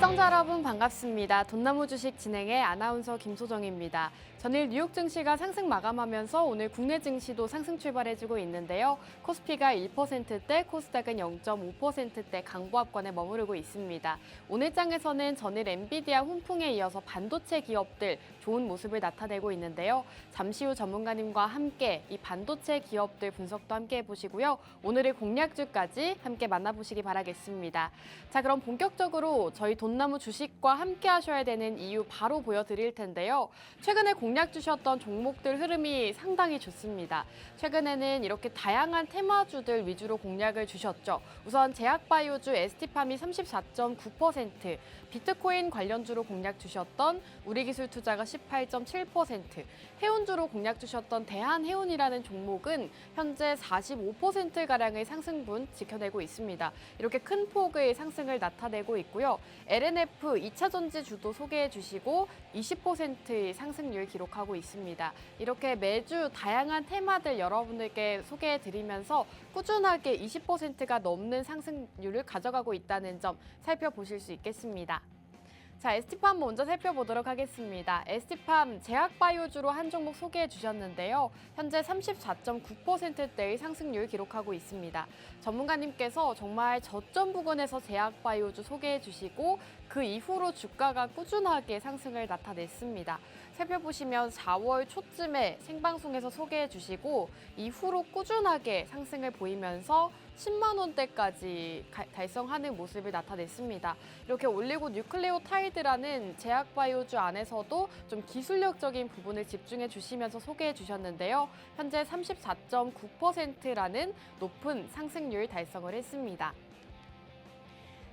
시청자 여러분 반갑습니다. 돈나무 주식 진행의 아나운서 김소정입니다. 전일 뉴욕 증시가 상승 마감하면서 오늘 국내 증시도 상승 출발해주고 있는데요. 코스피가 1%대, 코스닥은 0.5%대 강보합권에 머무르고 있습니다. 오늘 장에서는 전일 엔비디아 훈풍에 이어서 반도체 기업들 좋은 모습을 나타내고 있는데요. 잠시 후 전문가님과 함께 이 반도체 기업들 분석도 함께 해보시고요. 오늘의 공략주까지 함께 만나보시기 바라겠습니다. 자, 그럼 본격적으로 저희 돈나무 주식과 함께 하셔야 되는 이유 바로 보여드릴 텐데요. 최근에 공략 주셨던 종목들 흐름이 상당히 좋습니다. 최근에는 이렇게 다양한 테마주들 위주로 공략을 주셨죠. 우선 제약바이오주 ST팜이 34.9%, 비트코인 관련주로 공략 주셨던 우리기술투자가 18.7%, 해운주로 공략 주셨던 대한해운이라는 종목은 현재 45%가량의 상승분 지켜내고 있습니다. 이렇게 큰 폭의 상승을 나타내고 있고요. LNF 2차전지 주도 소개해 주시고 20%의 상승률 기록하고 있습니다. 이렇게 매주 다양한 테마들 여러분들께 소개해 드리면서 꾸준하게 20%가 넘는 상승률을 가져가고 있다는 점 살펴보실 수 있겠습니다. 자, ST팜 먼저 살펴보도록 하겠습니다. ST팜 제약바이오주로 한 종목 소개해 주셨는데요. 현재 34.9%대의 상승률 기록하고 있습니다. 전문가님께서 정말 저점 부근에서 제약바이오주 소개해 주시고 그 이후로 주가가 꾸준하게 상승을 나타냈습니다. 살펴보시면 4월 초쯤에 생방송에서 소개해 주시고 이후로 꾸준하게 상승을 보이면서 10만 원대까지 달성하는 모습을 나타냈습니다. 이렇게 올리고 뉴클레오타이드라는 제약바이오주 안에서도 좀 기술력적인 부분을 집중해 주시면서 소개해 주셨는데요. 현재 34.9%라는 높은 상승률 달성을 했습니다.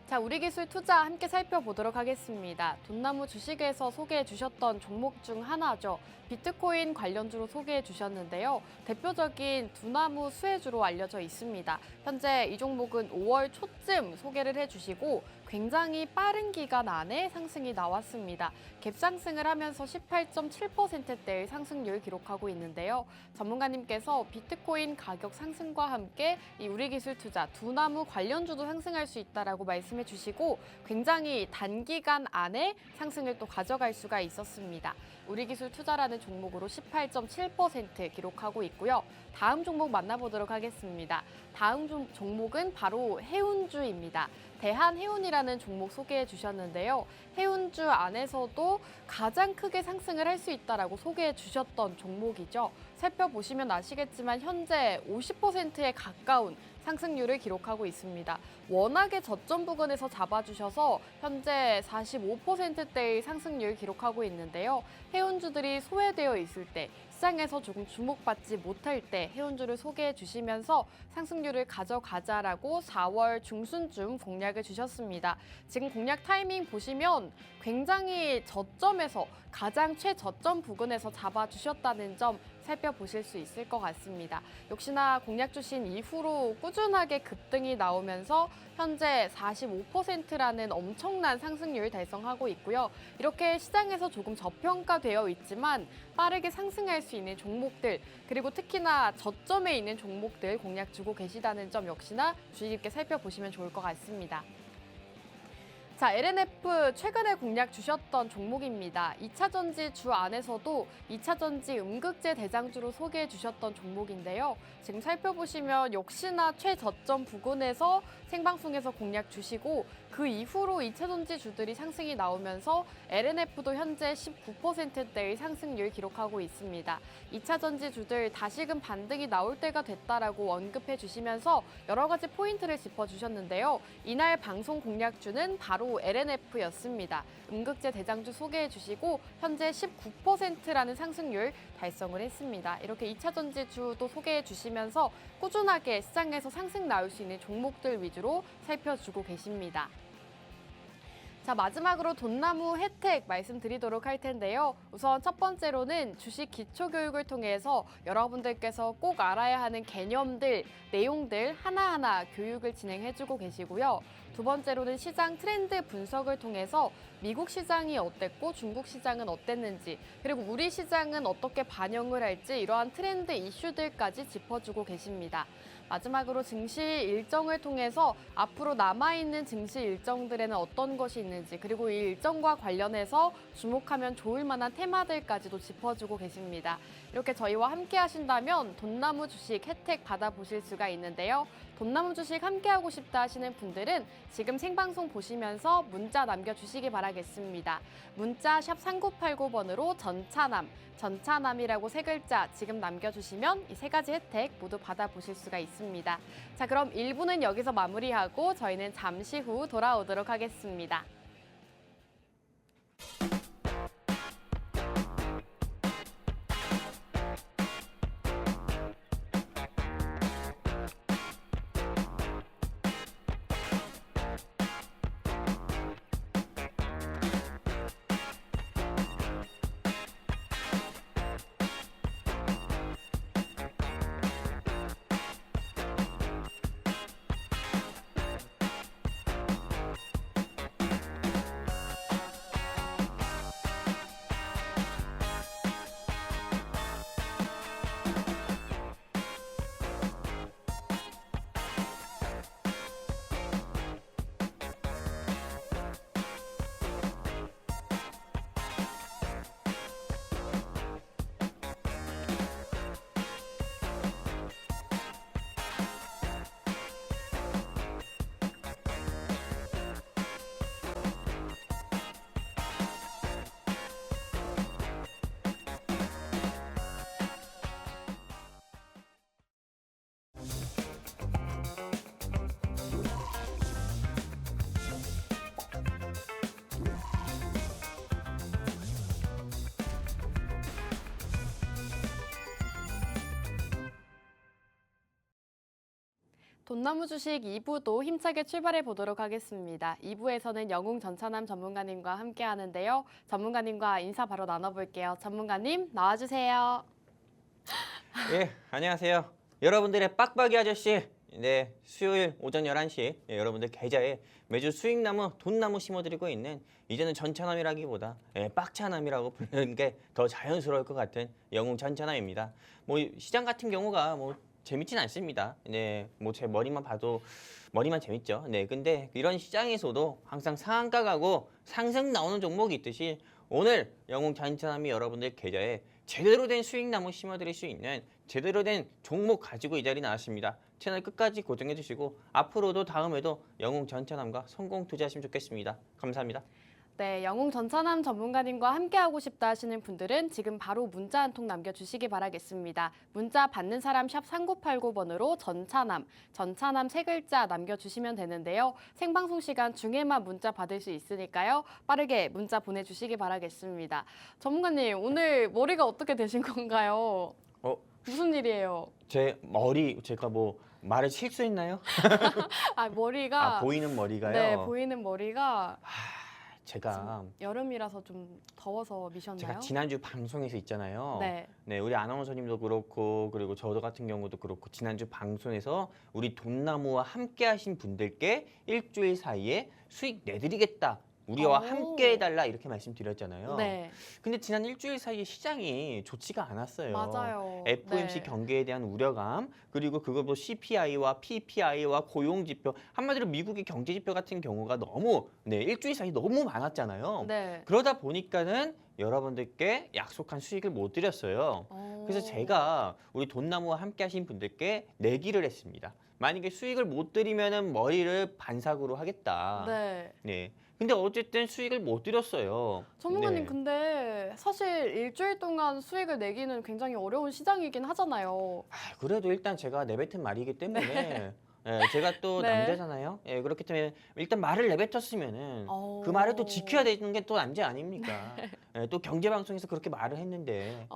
자, 우리기술 투자 함께 살펴보도록 하겠습니다. 돈나무 주식에서 소개해 주셨던 종목 중 하나죠. 비트코인 관련주로 소개해 주셨는데요. 대표적인 두나무 수혜주로 알려져 있습니다. 현재 이 종목은 5월 초쯤 소개를 해주시고 굉장히 빠른 기간 안에 상승이 나왔습니다. 갭상승을 하면서 18.7%대의 상승률 기록하고 있는데요. 전문가님께서 비트코인 가격 상승과 함께 이 우리기술 투자 두나무 관련주도 상승할 수 있다라고 말씀해 주시고 굉장히 단기간 안에 상승을 또 가져갈 수가 있었습니다. 우리기술 투자라는 종목으로 18.7% 기록하고 있고요. 다음 종목 만나보도록 하겠습니다. 다음 종목은 바로 해운주입니다. 대한해운이라는 종목 소개해 주셨는데요. 해운주 안에서도 가장 크게 상승을 할 수 있다라고 소개해 주셨던 종목이죠. 살펴보시면 아시겠지만 현재 50%에 가까운 상승률을 기록하고 있습니다. 워낙에 저점 부근에서 잡아주셔서 현재 45%대의 상승률 기록하고 있는데요. 해운주들이 소외되어 있을 때, 시장에서 조금 주목받지 못할 때 해운주를 소개해 주시면서 상승률을 가져가자라고 4월 중순쯤 공략을 주셨습니다. 지금 공략 타이밍 보시면 굉장히 저점에서 가장 최저점 부근에서 잡아주셨다는 점 살펴보실 수 있을 것 같습니다. 역시나 공략 주신 이후로 꾸준하게 급등이 나오면서 현재 45%라는 엄청난 상승률 달성하고 있고요. 이렇게 시장에서 조금 저평가되어 있지만 빠르게 상승할 수 있는 종목들, 그리고 특히나 저점에 있는 종목들 공략 주고 계시다는 점 역시나 주의 깊게 살펴보시면 좋을 것 같습니다. 자, LNF 최근에 공략 주셨던 종목입니다. 2차전지 주 안에서도 2차전지 음극재 대장주로 소개해 주셨던 종목인데요. 지금 살펴보시면 역시나 최저점 부근에서 생방송에서 공략 주시고 그 이후로 2차전지 주들이 상승이 나오면서 LNF도 현재 19%대의 상승률 기록하고 있습니다. 2차전지 주들 다시금 반등이 나올 때가 됐다라고 언급해 주시면서 여러 가지 포인트를 짚어주셨는데요. 이날 방송 공략주는 바로 LNF였습니다. 음극재 대장주 소개해 주시고 현재 19%라는 상승률 달성을 했습니다. 이렇게 2차전지 주도 소개해 주시면서 꾸준하게 시장에서 상승 나올 수 있는 종목들 위주로 살펴주고 계십니다. 자, 마지막으로 돈나무 혜택 말씀드리도록 할 텐데요. 우선 첫 번째로는 주식 기초교육을 통해서 여러분들께서 꼭 알아야 하는 개념들, 내용들 하나하나 교육을 진행해주고 계시고요. 두 번째로는 시장 트렌드 분석을 통해서 미국 시장이 어땠고 중국 시장은 어땠는지, 그리고 우리 시장은 어떻게 반영을 할지 이러한 트렌드 이슈들까지 짚어주고 계십니다. 마지막으로 증시 일정을 통해서 앞으로 남아있는 증시 일정들에는 어떤 것이 있는지, 그리고 이 일정과 관련해서 주목하면 좋을 만한 테마들까지도 짚어주고 계십니다. 이렇게 저희와 함께 하신다면 돈나무 주식 혜택 받아보실 수가 있는데요. 돈나무 주식 함께하고 싶다 하시는 분들은 지금 생방송 보시면서 문자 남겨주시기 바라겠습니다. 문자 샵 3989번으로 전차남이라고 세 글자 지금 남겨주시면 이 세 가지 혜택 모두 받아보실 수가 있습니다. 자, 그럼 1부는 여기서 마무리하고 저희는 잠시 후 돌아오도록 하겠습니다. 돈나무 주식 2부도 힘차게 출발해 보도록 하겠습니다. 2부에서는 영웅 전차남 전문가님과 함께 하는데요. 전문가님과 인사 바로 나눠볼게요. 전문가님 나와주세요. 예, 안녕하세요. 여러분들의 빡빡이 아저씨. 네, 수요일 오전 11시 여러분들 계좌에 매주 수익나무, 돈나무 심어드리고 있는 이제는 전차남이라기보다 빡차남이라고 부르는 게 더 자연스러울 것 같은 영웅 전차남입니다. 뭐 시장 같은 경우가 뭐 재밌진 않습니다. 네, 뭐 제 머리만 봐도 머리만 재밌죠. 네, 근데 이런 시장에서도 항상 상한가 가고 상승 나오는 종목이 있듯이 오늘 영웅 전차남이 여러분들 계좌에 제대로 된 수익나무 심어드릴 수 있는 제대로 된 종목 가지고 이 자리에 나왔습니다. 채널 끝까지 고정해 주시고 앞으로도 다음에도 영웅 전차남과 성공 투자하시면 좋겠습니다. 감사합니다. 네, 영웅 전차남 전문가님과 함께하고 싶다 하시는 분들은 지금 바로 문자 한 통 남겨주시기 바라겠습니다. 문자 받는 사람 샵 3989번으로 전차남 세 글자 남겨주시면 되는데요. 생방송 시간 중에만 문자 받을 수 있으니까요. 빠르게 문자 보내주시기 바라겠습니다. 전문가님, 오늘 머리가 어떻게 되신 건가요? 무슨 일이에요? 제 머리, 제가 뭐 말을 실수했나요? 머리가 보이는 머리가요? 네, 보이는 머리가 제가 여름이라서 좀 더워서 미셨나요? 제가 지난주 방송에서 있잖아요. 네, 우리 아나운서님도 그렇고 그리고 저도 같은 경우도 그렇고 지난주 방송에서 우리 돈나무와 함께 하신 분들께 일주일 사이에 수익 내드리겠다. 우리와 함께 해달라 이렇게 말씀드렸잖아요. 네, 근데 지난 일주일 사이에 시장이 좋지가 않았어요. 맞아요. FOMC 네. 경기에 대한 우려감, 그리고 그것도 CPI와 PPI와 고용지표, 한마디로 미국의 경제지표 같은 경우가 너무 일주일 사이에 너무 많았잖아요. 네. 그러다 보니까는 여러분들께 약속한 수익을 못 드렸어요. 그래서 제가 우리 돈나무와 함께 하신 분들께 내기를 했습니다. 만약에 수익을 못 드리면은 머리를 반삭으로 하겠다. 네. 근데 어쨌든 수익을 못 드렸어요. 전문가님, 근데 사실 일주일 동안 수익을 내기는 굉장히 어려운 시장이긴 하잖아요. 그래도 일단 제가 내뱉은 말이기 때문에 제가 또 네. 남자잖아요. 그렇기 때문에 일단 말을 내뱉었으면은 그 말을 또 지켜야 되는 게 또 남자 아닙니까? 또 경제방송에서 그렇게 말을 했는데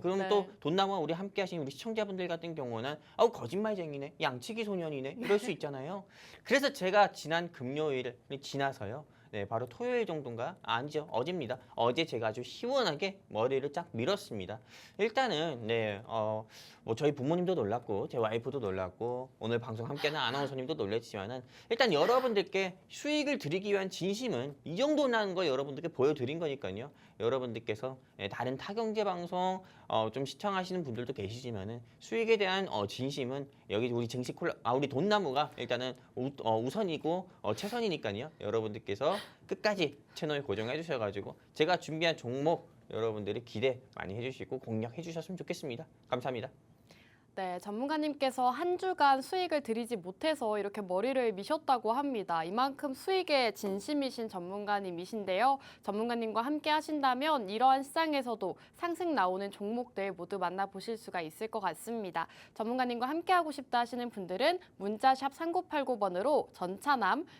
그럼 또 돈나무와 우리 함께 하신 우리 시청자분들 같은 경우는 거짓말쟁이네, 양치기 소년이네 이럴 수 있잖아요. 그래서 제가 지난 금요일을 지나서요. 바로 토요일 정도인가? 아니죠. 어제입니다. 어제 제가 아주 시원하게 머리를 쫙 밀었습니다. 일단은 뭐 저희 부모님도 놀랐고 제 와이프도 놀랐고 오늘 방송 함께하는 아나운서님도 놀랐지만은 일단 여러분들께 수익을 드리기 위한 진심은 이 정도라는 걸 여러분들께 보여드린 거니까요. 여러분들께서 다른 타경제 방송 좀 시청하시는 분들도 계시지만은 수익에 대한 진심은 여기 우리 우리 돈나무가 일단은 우선이고 최선이니까요. 여러분들께서 끝까지 채널 고정해 주셔가지고 제가 준비한 종목 여러분들이 기대 많이 해주시고 공략해 주셨으면 좋겠습니다. 감사합니다. 네, 전문가님께서 한 주간 수익을 드리지 못해서 이렇게 머리를 미셨다고 합니다. 이만큼 수익에 진심이신 전문가님이신데요. 전문가님과 함께 하신다면 이러한 시장에서도 상승 나오는 종목들 모두 만나보실 수가 있을 것 같습니다. 전문가님과 함께 하고 싶다 하시는 분들은 문자샵 3989번으로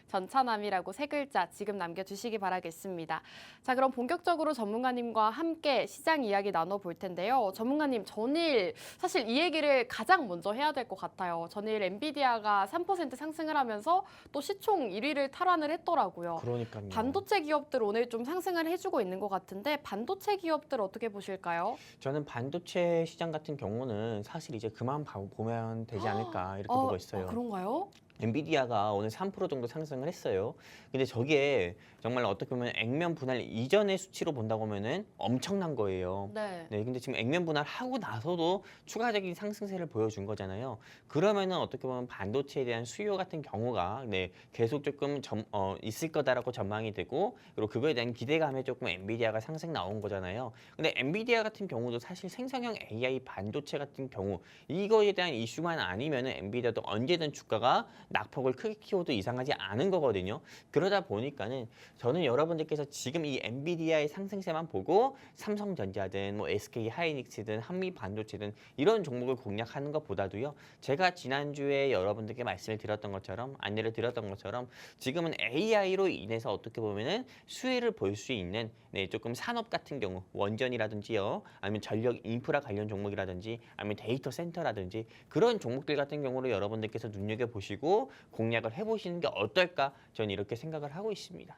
전차남이라고 세 글자 지금 남겨주시기 바라겠습니다. 자, 그럼 본격적으로 전문가님과 함께 시장 이야기 나눠볼 텐데요. 전문가님, 전일 사실 이 얘기를 가장 먼저 해야 될 것 같아요. 전일 엔비디아가 3% 상승을 하면서 또 시총 1위를 탈환을 했더라고요. 그러니까요. 반도체 기업들 오늘 좀 상승을 해주고 있는 것 같은데 반도체 기업들 어떻게 보실까요? 저는 반도체 시장 같은 경우는 사실 이제 그만 보면 되지 않을까 이렇게 보고 있어요. 그런가요? 엔비디아가 오늘 3% 정도 상승을 했어요. 근데 저게 정말 어떻게 보면 액면 분할 이전의 수치로 본다고 하면은 엄청난 거예요. 네. 네, 근데 지금 액면 분할하고 나서도 추가적인 상승세를 보여준 거잖아요. 그러면은 어떻게 보면 반도체에 대한 수요 같은 경우가 계속 조금 있을 거다라고 전망이 되고 그리고 그거에 대한 기대감에 조금 엔비디아가 상승 나온 거잖아요. 근데 엔비디아 같은 경우도 사실 생성형 AI 반도체 같은 경우 이거에 대한 이슈만 아니면은 엔비디아도 언제든 주가가 낙폭을 크게 키워도 이상하지 않은 거거든요. 그러다 보니까는 저는 여러분들께서 지금 이 엔비디아의 상승세만 보고 삼성전자든 뭐 SK 하이닉스든 한미 반도체든 이런 종목을 공략하는 것보다도요. 제가 지난주에 여러분들께 말씀을 드렸던 것처럼 안내를 드렸던 것처럼 지금은 AI로 인해서 어떻게 보면은 수혜를 볼 수 있는 조금 산업 같은 경우 원전이라든지요. 아니면 전력 인프라 관련 종목이라든지 아니면 데이터 센터라든지 그런 종목들 같은 경우로 여러분들께서 눈여겨보시고 공략을 해보시는 게 어떨까 저는 이렇게 생각을 하고 있습니다.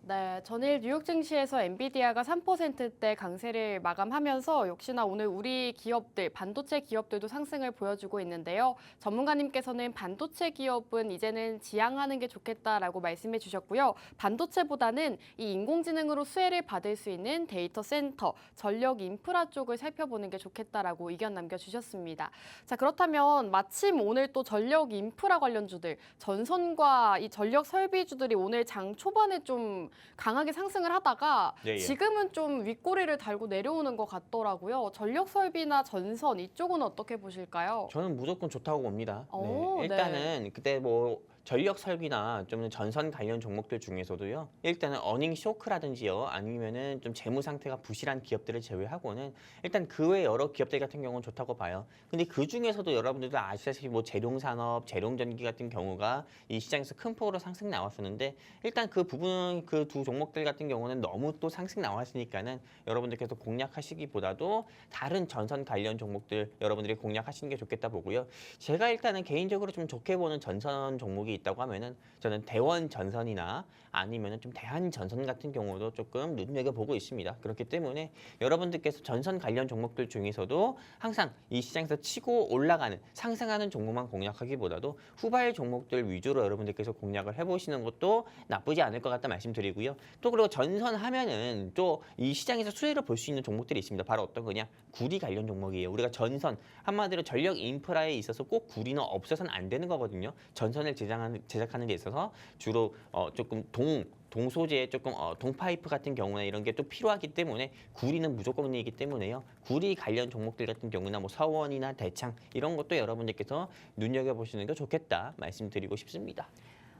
네, 전일 뉴욕 증시에서 엔비디아가 3%대 강세를 마감하면서 역시나 오늘 우리 기업들, 반도체 기업들도 상승을 보여주고 있는데요. 전문가님께서는 반도체 기업은 이제는 지양하는 게 좋겠다라고 말씀해 주셨고요. 반도체보다는 이 인공지능으로 수혜를 받을 수 있는 데이터 센터, 전력 인프라 쪽을 살펴보는 게 좋겠다라고 의견 남겨주셨습니다. 자, 그렇다면 마침 오늘 또 전력 인프라 관련주들, 전선과 이 전력 설비주들이 오늘 장 초반에 좀 강하게 상승을 하다가 예. 지금은 좀 윗꼬리를 달고 내려오는 것 같더라고요. 전력 설비나 전선 이쪽은 어떻게 보실까요? 저는 무조건 좋다고 봅니다. 오, 일단은 그때 뭐 전력 설비나 좀 전선 관련 종목들 중에서도요. 일단은 어닝 쇼크라든지요. 아니면은 좀 재무 상태가 부실한 기업들을 제외하고는 일단 그 외 여러 기업들 같은 경우는 좋다고 봐요. 근데 그 중에서도 여러분들도 아시다시피 뭐 재룡산업, 재룡전기 같은 경우가 이 시장에서 큰 폭으로 상승 나왔었는데 일단 그 부분 그 두 종목들 같은 경우는 너무 또 상승 나왔으니까는 여러분들께서 공략하시기보다도 다른 전선 관련 종목들 여러분들이 공략하시는 게 좋겠다 보고요. 제가 일단은 개인적으로 좀 좋게 보는 전선 종목이 있다고 하면은 저는 대원 전선이나 아니면은 좀 대한 전선 같은 경우도 조금 눈여겨보고 있습니다. 그렇기 때문에 여러분들께서 전선 관련 종목들 중에서도 항상 이 시장에서 치고 올라가는 상승하는 종목만 공략하기보다도 후발 종목들 위주로 여러분들께서 공략을 해보시는 것도 나쁘지 않을 것 같다 말씀드리고요. 또 그리고 전선 하면은 또 이 시장에서 수혜를 볼 수 있는 종목들이 있습니다. 바로 어떤 거냐? 구리 관련 종목이에요. 우리가 전선 한마디로 전력 인프라에 있어서 꼭 구리는 없어서는 안 되는 거거든요. 전선을 제작하는 데 있어서 주로 조금 동 소재의 조금 동파이프 같은 경우나 이런 게 또 필요하기 때문에 구리는 무조건이기 때문에요. 구리 관련 종목들 같은 경우나 뭐 서원이나 대창 이런 것도 여러분들께서 눈여겨보시는 게 좋겠다 말씀드리고 싶습니다.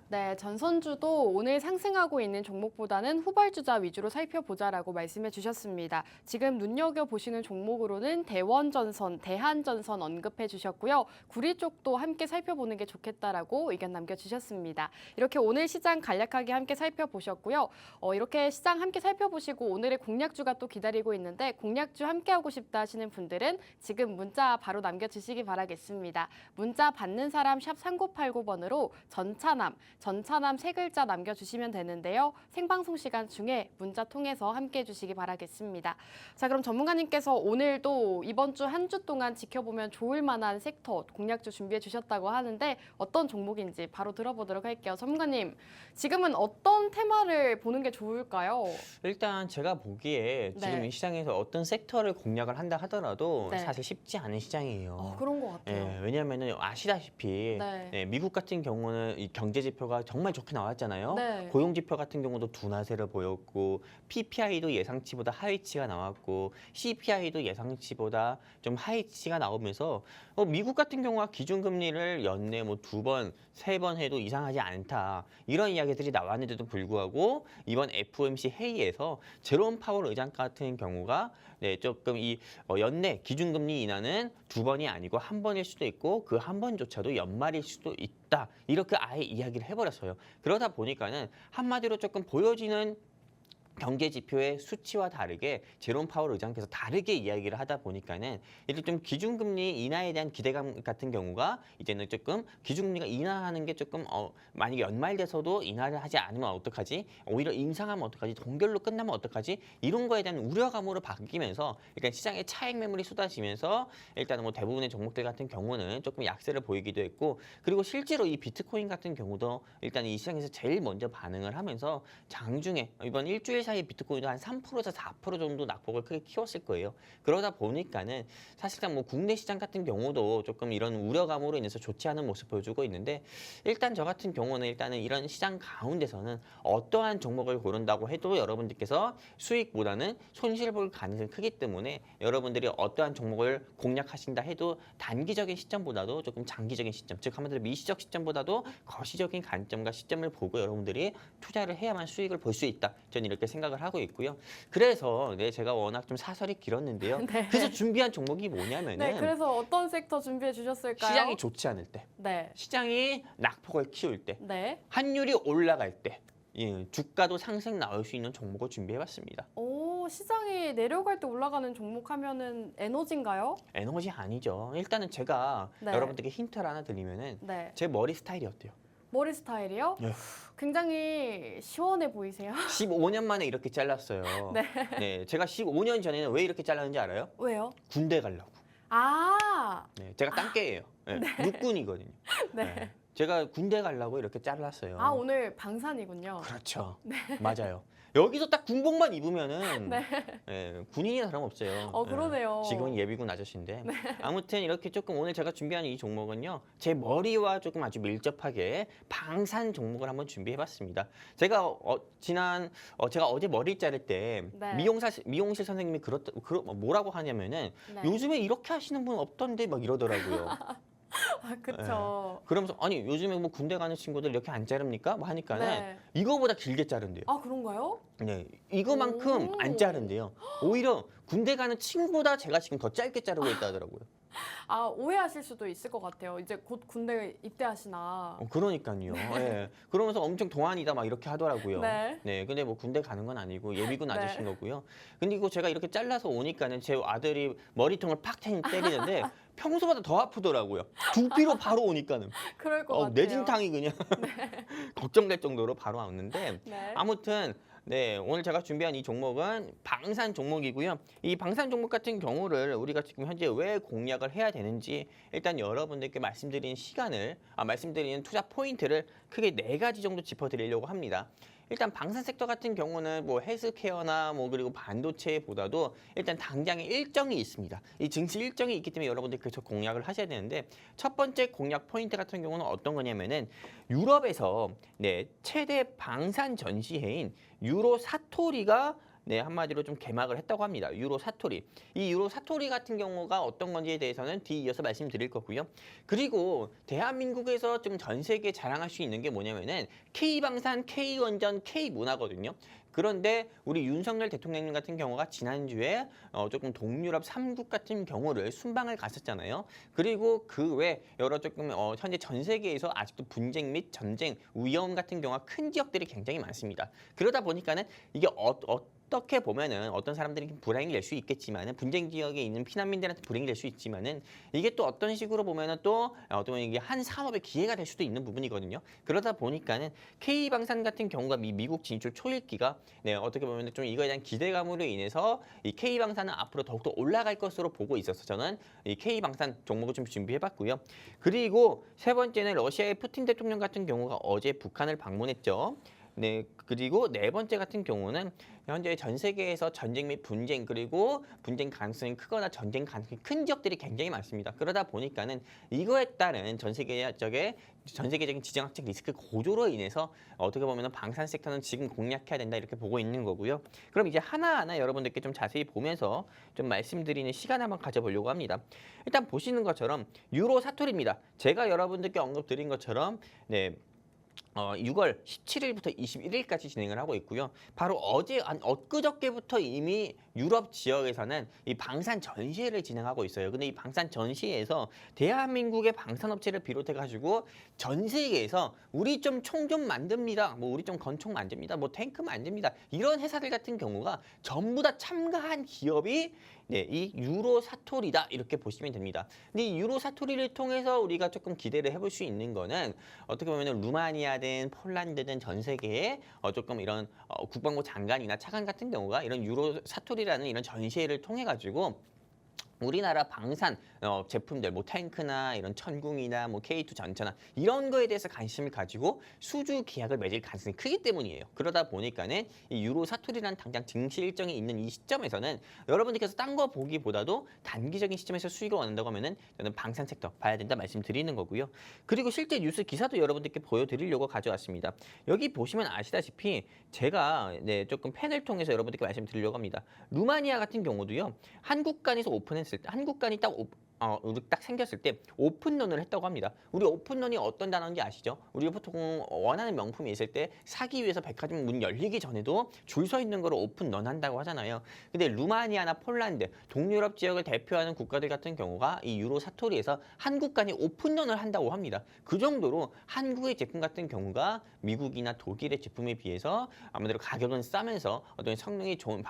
네, 전선주도 오늘 상승하고 있는 종목보다는 후발주자 위주로 살펴보자라고 말씀해 주셨습니다. 지금 눈여겨보시는 종목으로는 대원전선, 대한전선 언급해 주셨고요. 구리 쪽도 함께 살펴보는 게 좋겠다라고 의견 남겨주셨습니다. 이렇게 오늘 시장 간략하게 함께 살펴보셨고요. 이렇게 시장 함께 살펴보시고 오늘의 공략주가 또 기다리고 있는데 공략주 함께하고 싶다 하시는 분들은 지금 문자 바로 남겨주시기 바라겠습니다. 문자 받는 사람 샵 3989번으로 전차남, 전차남 세 글자 남겨주시면 되는데요. 생방송 시간 중에 문자 통해서 함께해 주시기 바라겠습니다. 자, 그럼 전문가님께서 오늘도 이번 주 한 주 동안 지켜보면 좋을 만한 섹터 공략주 준비해 주셨다고 하는데 어떤 종목인지 바로 들어보도록 할게요. 전문가님, 지금은 어떤 테마를 보는 게 좋을까요? 일단 제가 보기에 지금 네. 이 시장에서 어떤 섹터를 공략을 한다 하더라도 네. 사실 쉽지 않은 시장이에요. 그런 것 같아요. 왜냐하면 아시다시피 네. 미국 같은 경우는 이 경제 지표가 정말 좋게 나왔잖아요. 네. 고용 지표 같은 경우도 둔화세를 보였고 PPI도 예상치보다 하위치가 나왔고 CPI도 예상치보다 좀 하위치가 나오면서 미국 같은 경우가 기준금리를 연내 뭐 2번, 3번 해도 이상하지 않다. 이런 이야기들이 나왔는데도 불구하고 이번 FOMC 회의에서 제롬 파월 의장 같은 경우가 조금 이 연내 기준금리 인하는 2번이 아니고 1번일 수도 있고 그 1번조차도 연말일 수도 있다. 이렇게 아예 이야기를 해버렸어요. 그러다 보니까는 한마디로 조금 보여지는 경제 지표의 수치와 다르게 제롬 파월 의장께서 다르게 이야기를 하다 보니까는 이렇게 좀 기준금리 인하에 대한 기대감 같은 경우가 이제는 조금 기준금리가 인하하는 게 조금 만약에 연말 돼서도 인하를 하지 않으면 어떡하지? 오히려 인상하면 어떡하지? 동결로 끝나면 어떡하지? 이런 거에 대한 우려감으로 바뀌면서 일단 시장에 차익 매물이 쏟아지면서 일단은 뭐 대부분의 종목들 같은 경우는 조금 약세를 보이기도 했고 그리고 실제로 이 비트코인 같은 경우도 일단 이 시장에서 제일 먼저 반응을 하면서 장중에 이번 일주일 사이 비트코인도 한 3%에서 4% 정도 낙폭을 크게 키웠을 거예요. 그러다 보니까는 사실상 뭐 국내 시장 같은 경우도 조금 이런 우려감으로 인해서 좋지 않은 모습 보여주고 있는데 일단 저 같은 경우는 일단은 이런 시장 가운데서는 어떠한 종목을 고른다고 해도 여러분들께서 수익보다는 손실 볼 가능성이 크기 때문에 여러분들이 어떠한 종목을 공략하신다 해도 단기적인 시점보다도 조금 장기적인 시점, 즉 한마디로 미시적 시점보다도 거시적인 관점과 시점을 보고 여러분들이 투자를 해야만 수익을 볼 수 있다. 저는 이렇게 생각을 하고 있고요. 그래서 제가 워낙 좀 사설이 길었는데요. 네. 그래서 준비한 종목이 뭐냐면은 네, 그래서 어떤 섹터 준비해 주셨을까요? 시장이 좋지 않을 때, 네. 시장이 낙폭을 키울 때, 네. 환율이 올라갈 때, 주가도 상승 나올 수 있는 종목을 준비해봤습니다. 오, 시장이 내려갈 때 올라가는 종목 하면은 에너지인가요? 에너지 아니죠. 일단은 제가 네. 여러분들께 힌트를 하나 드리면은 네. 제 머리 스타일이 어때요? 머리 스타일이요? 네. 굉장히 시원해 보이세요. 15년 만에 이렇게 잘랐어요. 네, 제가 15년 전에는 왜 이렇게 잘랐는지 알아요? 왜요? 군대 가려고. 아, 네, 제가 딴개예요. 육군이거든요. 네. 네, 제가 군대 가려고 이렇게 잘랐어요. 아, 오늘 방산이군요. 그렇죠. 맞아요. 여기서 딱 군복만 입으면은 네. 군인이나 다름없어요. 그러네요. 지금은 예비군 아저씨인데 아무튼 이렇게 조금 오늘 제가 준비한 이 종목은요. 제 머리와 조금 아주 밀접하게 방산 종목을 한번 준비해봤습니다. 제가 제가 어제 머리 자를 때 네. 미용실 선생님이 뭐라고 하냐면은 네. 요즘에 이렇게 하시는 분 없던데 막 이러더라고요. 아, 그쵸. 그러면서 아니 요즘에 뭐 군대 가는 친구들 이렇게 안 자릅니까? 뭐 하니까는 네. 이거보다 길게 자른대요. 아, 그런가요? 네, 이거만큼 오. 안 자른대요. 오히려 군대 가는 친구보다 제가 지금 더 짧게 자르고 있다 하더라고요. 아, 오해하실 수도 있을 것 같아요. 이제 곧 군대 입대하시나. 그러니까요. 예. 그러면서 엄청 동안이다 막 이렇게 하더라고요. 네. 근데 뭐 군대 가는 건 아니고 예비군 네. 아저씨인 거고요. 근데 이거 제가 이렇게 잘라서 오니까는 제 아들이 머리통을 팍 때리는데 평소보다 더 아프더라고요. 두피로 바로 오니까는. 그럴 것 같아요. 내진탕이 그냥 걱정될 정도로 바로 왔는데 네. 아무튼 오늘 제가 준비한 이 종목은 방산 종목이고요. 이 방산 종목 같은 경우를 우리가 지금 현재 왜 공략을 해야 되는지 일단 여러분들께 말씀드리는 투자 포인트를 크게 4가지 정도 짚어드리려고 합니다. 일단 방산 섹터 같은 경우는 뭐 헬스케어나 뭐 그리고 반도체보다도 일단 당장의 일정이 있습니다. 이 증시 일정이 있기 때문에 여러분들 계속 공략을 하셔야 되는데 첫 번째 공략 포인트 같은 경우는 어떤 거냐면은 유럽에서 최대 방산 전시회인 유로 사토리가 한마디로 좀 개막을 했다고 합니다. 유로 사토리. 이 유로 사토리 같은 경우가 어떤 건지에 대해서는 뒤이어서 말씀드릴 거고요. 그리고 대한민국에서 좀 전 세계에 자랑할 수 있는 게 뭐냐면은 K방산, K원전, K문화거든요. 그런데 우리 윤석열 대통령님 같은 경우가 지난주에 조금 동유럽 3국 같은 경우를 순방을 갔었잖아요. 그리고 그 외 여러 조금 현재 전 세계에서 아직도 분쟁 및 전쟁, 위험 같은 경우가 큰 지역들이 굉장히 많습니다. 그러다 보니까는 이게 어떻게 보면은 어떤 사람들이 불행이 될 수 있겠지만은 분쟁 지역에 있는 피난민들한테 불행이 될 수 있지만은 이게 또 어떤 식으로 보면은 또 어떤 이게 한 산업의 기회가 될 수도 있는 부분이거든요. 그러다 보니까는 K방산 같은 경우가 미국 진출 초일기가 네, 어떻게 보면 좀 이거에 대한 기대감으로 인해서 이 K방산은 앞으로 더욱더 올라갈 것으로 보고 있어서 저는 이 K방산 종목을 좀 준비해봤고요. 그리고 세 번째는 러시아의 푸틴 대통령 같은 경우가 어제 북한을 방문했죠. 네, 그리고 네 번째 같은 경우는 현재 전 세계에서 전쟁 및 분쟁 그리고 분쟁 가능성이 크거나 전쟁 가능성이 큰 지역들이 굉장히 많습니다. 그러다 보니까는 이거에 따른 전 세계적인 지정학적 리스크 고조로 인해서 어떻게 보면 방산 섹터는 지금 공략해야 된다 이렇게 보고 있는 거고요. 그럼 이제 하나하나 여러분들께 좀 자세히 보면서 좀 말씀드리는 시간 한번 가져보려고 합니다. 일단 보시는 것처럼 유로 사투리입니다. 제가 여러분들께 언급드린 것처럼 네. 6월 17일부터 21일까지 진행을 하고 있고요. 바로 엊그저께부터 이미 유럽 지역에서는 이 방산 전시회를 진행하고 있어요. 근데 이 방산 전시회에서 대한민국의 방산업체를 비롯해가지고 전 세계에서 우리 좀 총 좀 만듭니다. 뭐 우리 좀 건총 만듭니다. 뭐 탱크 만듭니다. 이런 회사들 같은 경우가 전부 다 참가한 기업이 네, 이 유로 사토리다 이렇게 보시면 됩니다. 근데 이 유로 사토리를 통해서 우리가 조금 기대를 해볼 수 있는 거는 어떻게 보면 루마니아든 폴란드든 전 세계에 조금 이런 국방부 장관이나 차관 같은 경우가 이런 유로 사토리라는 이런 전시회를 통해 가지고 우리나라 방산 제품들 뭐 탱크나 이런 천궁이나 뭐 K2 전차나 이런 거에 대해서 관심을 가지고 수주 계약을 맺을 가능성이 크기 때문이에요. 그러다 보니까는 이 유로 사투리라는 당장 증시 일정이 있는 이 시점에서는 여러분들께서 딴 거 보기보다도 단기적인 시점에서 수익을 얻는다고 하면은 저는 방산 섹터 봐야 된다 말씀드리는 거고요. 그리고 실제 뉴스 기사도 여러분들께 보여드리려고 가져왔습니다. 여기 보시면 아시다시피 제가 네, 조금 펜을 통해서 여러분들께 말씀드리려고 합니다. 루마니아 같은 경우도요. 한국간에서 오픈했을 때 한국간이 딱 생겼을 때 오픈런을 했다고 합니다. 우리 오픈런이 어떤 단어인지 아시죠? 우리가 보통 원하는 명품이 있을 때 사기 위해서 백화점 문 열리기 전에도 줄 서 있는 거를 오픈런 한다고 하잖아요. 근데 루마니아나 폴란드, 동유럽 지역을 대표하는 국가들 같은 경우가 이 유로 사토리에서 한국간이 오픈런을 한다고 합니다. 그 정도로 한국의 제품 같은 경우가 미국이나 독일의 제품에 비해서 아무래도 가격은 싸면서 어떤 성능이 좋은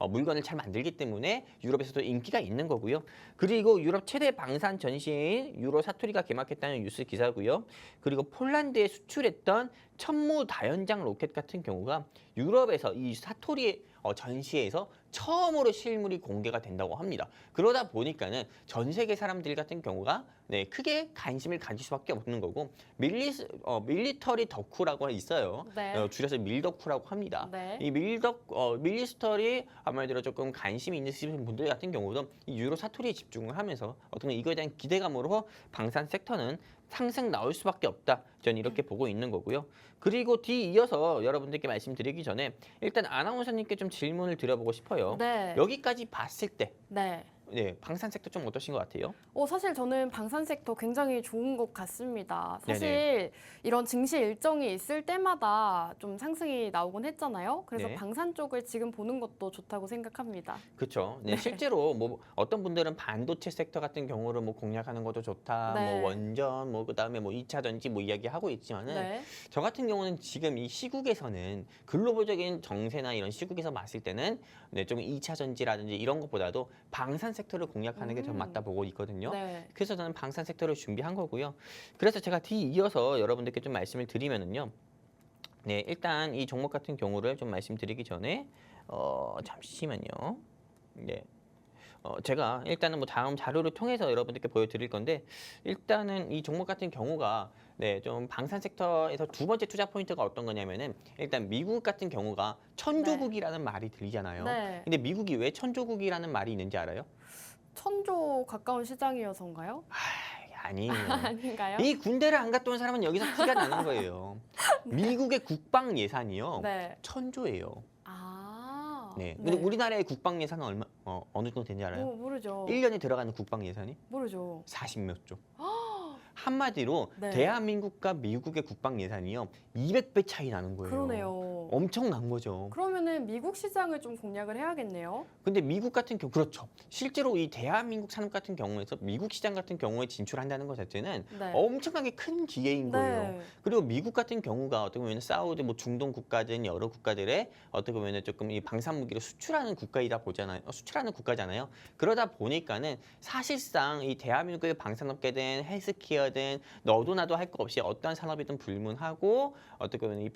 물건을 잘 만들기 때문에 유럽에서도 인기가 있는 거고요. 그리고 유럽 최대 방산 전시회인 유로 사토리가 개막했다는 뉴스 기사고요. 그리고 폴란드에 수출했던 천무 다연장 로켓 같은 경우가 유럽에서 이 사토리 전시회에서 처음으로 실물이 공개가 된다고 합니다. 그러다 보니까는 전 세계 사람들 같은 경우가 네, 크게 관심을 가질 수밖에 없는 거고 밀리터리 덕후라고 있어요. 네. 줄여서 밀덕후라고 합니다. 네. 이 밀리스터리 아무래도 조금 관심이 있는 분들 같은 경우도 이 유로 사토리에 집중을 하면서 어떤 이거에 대한 기대감으로 방산 섹터는 상승 나올 수밖에 없다. 저는 이렇게 보고 있는 거고요. 그리고 뒤이어서 여러분들께 말씀드리기 전에 일단 아나운서님께 좀 질문을 드려보고 싶어요. 네. 여기까지 봤을 때 네. 네, 방산 섹터 좀 어떠신 것 같아요? 사실 저는 방산 섹터 굉장히 좋은 것 같습니다. 사실 네네. 이런 증시 일정이 있을 때마다 좀 상승이 나오곤 했잖아요. 그래서 네. 방산 쪽을 지금 보는 것도 좋다고 생각합니다. 그렇죠. 네, 실제로 뭐 어떤 분들은 반도체 섹터 같은 경우를 뭐 공략하는 것도 좋다. 네. 뭐 원전, 뭐 그다음에 뭐 2차 전지 뭐 이야기하고 있지만은 네. 저 같은 경우는 지금 이 시국에서는 글로벌적인 정세나 이런 시국에서 봤을 때는 네, 좀 2차 전지라든지 이런 것보다도 방산 섹터를 공략하는 게 더 맞다 보고 있거든요. 네. 그래서 저는 방산 섹터를 준비한 거고요. 그래서 제가 뒤이어서 여러분들께 좀 말씀을 드리면은요. 네, 일단 이 종목 같은 경우를 좀 말씀드리기 전에 잠시만요. 네. 제가 일단은 뭐 다음 자료를 통해서 여러분들께 보여드릴 건데 일단은 이 종목 같은 경우가 네, 좀 방산 섹터에서 두 번째 투자 포인트가 어떤 거냐면은 일단 미국 같은 경우가 천조국이라는 말이 들리잖아요. 네. 근데 미국이 왜 천조국이라는 말이 있는지 알아요? 천조 가까운 시장이어서인가요? 아니에요. 아닌가요? 이 군대를 안 갔다 온 사람은 여기서 티가 나는 거예요. 미국의 국방 예산이요. 네. 천조예요. 아. 네. 근데 우리나라의 국방 예산은 어느 정도 되는지 알아요? 모르죠. 1년에 들어가는 국방 예산이 모르죠. 40몇 조. 한마디로 네. 대한민국과 미국의 국방 예산이요. 200배 차이 나는 거예요. 그러네요. 엄청난 거죠. 그러면은 미국 시장을 좀 공략을 해야겠네요. 근데 미국 같은 경우 그렇죠. 실제로 이 대한민국 산업 같은 경우에서 미국 시장 같은 경우에 진출한다는 것 자체는 네. 엄청나게 큰 기회인 거예요. 네. 그리고 미국 같은 경우가 어떻게 보면 사우디, 뭐 중동 국가든 여러 국가들의 어떻게 보면 조금 이 방산 무기를 수출하는 국가이다 보잖아요. 수출하는 국가잖아요. 그러다 보니까는 사실상 이 대한민국의 방산업계든 헬스케어든 너도 나도 할 거 없이 어떠한 산업이든 불문하고 어떻게 보면 이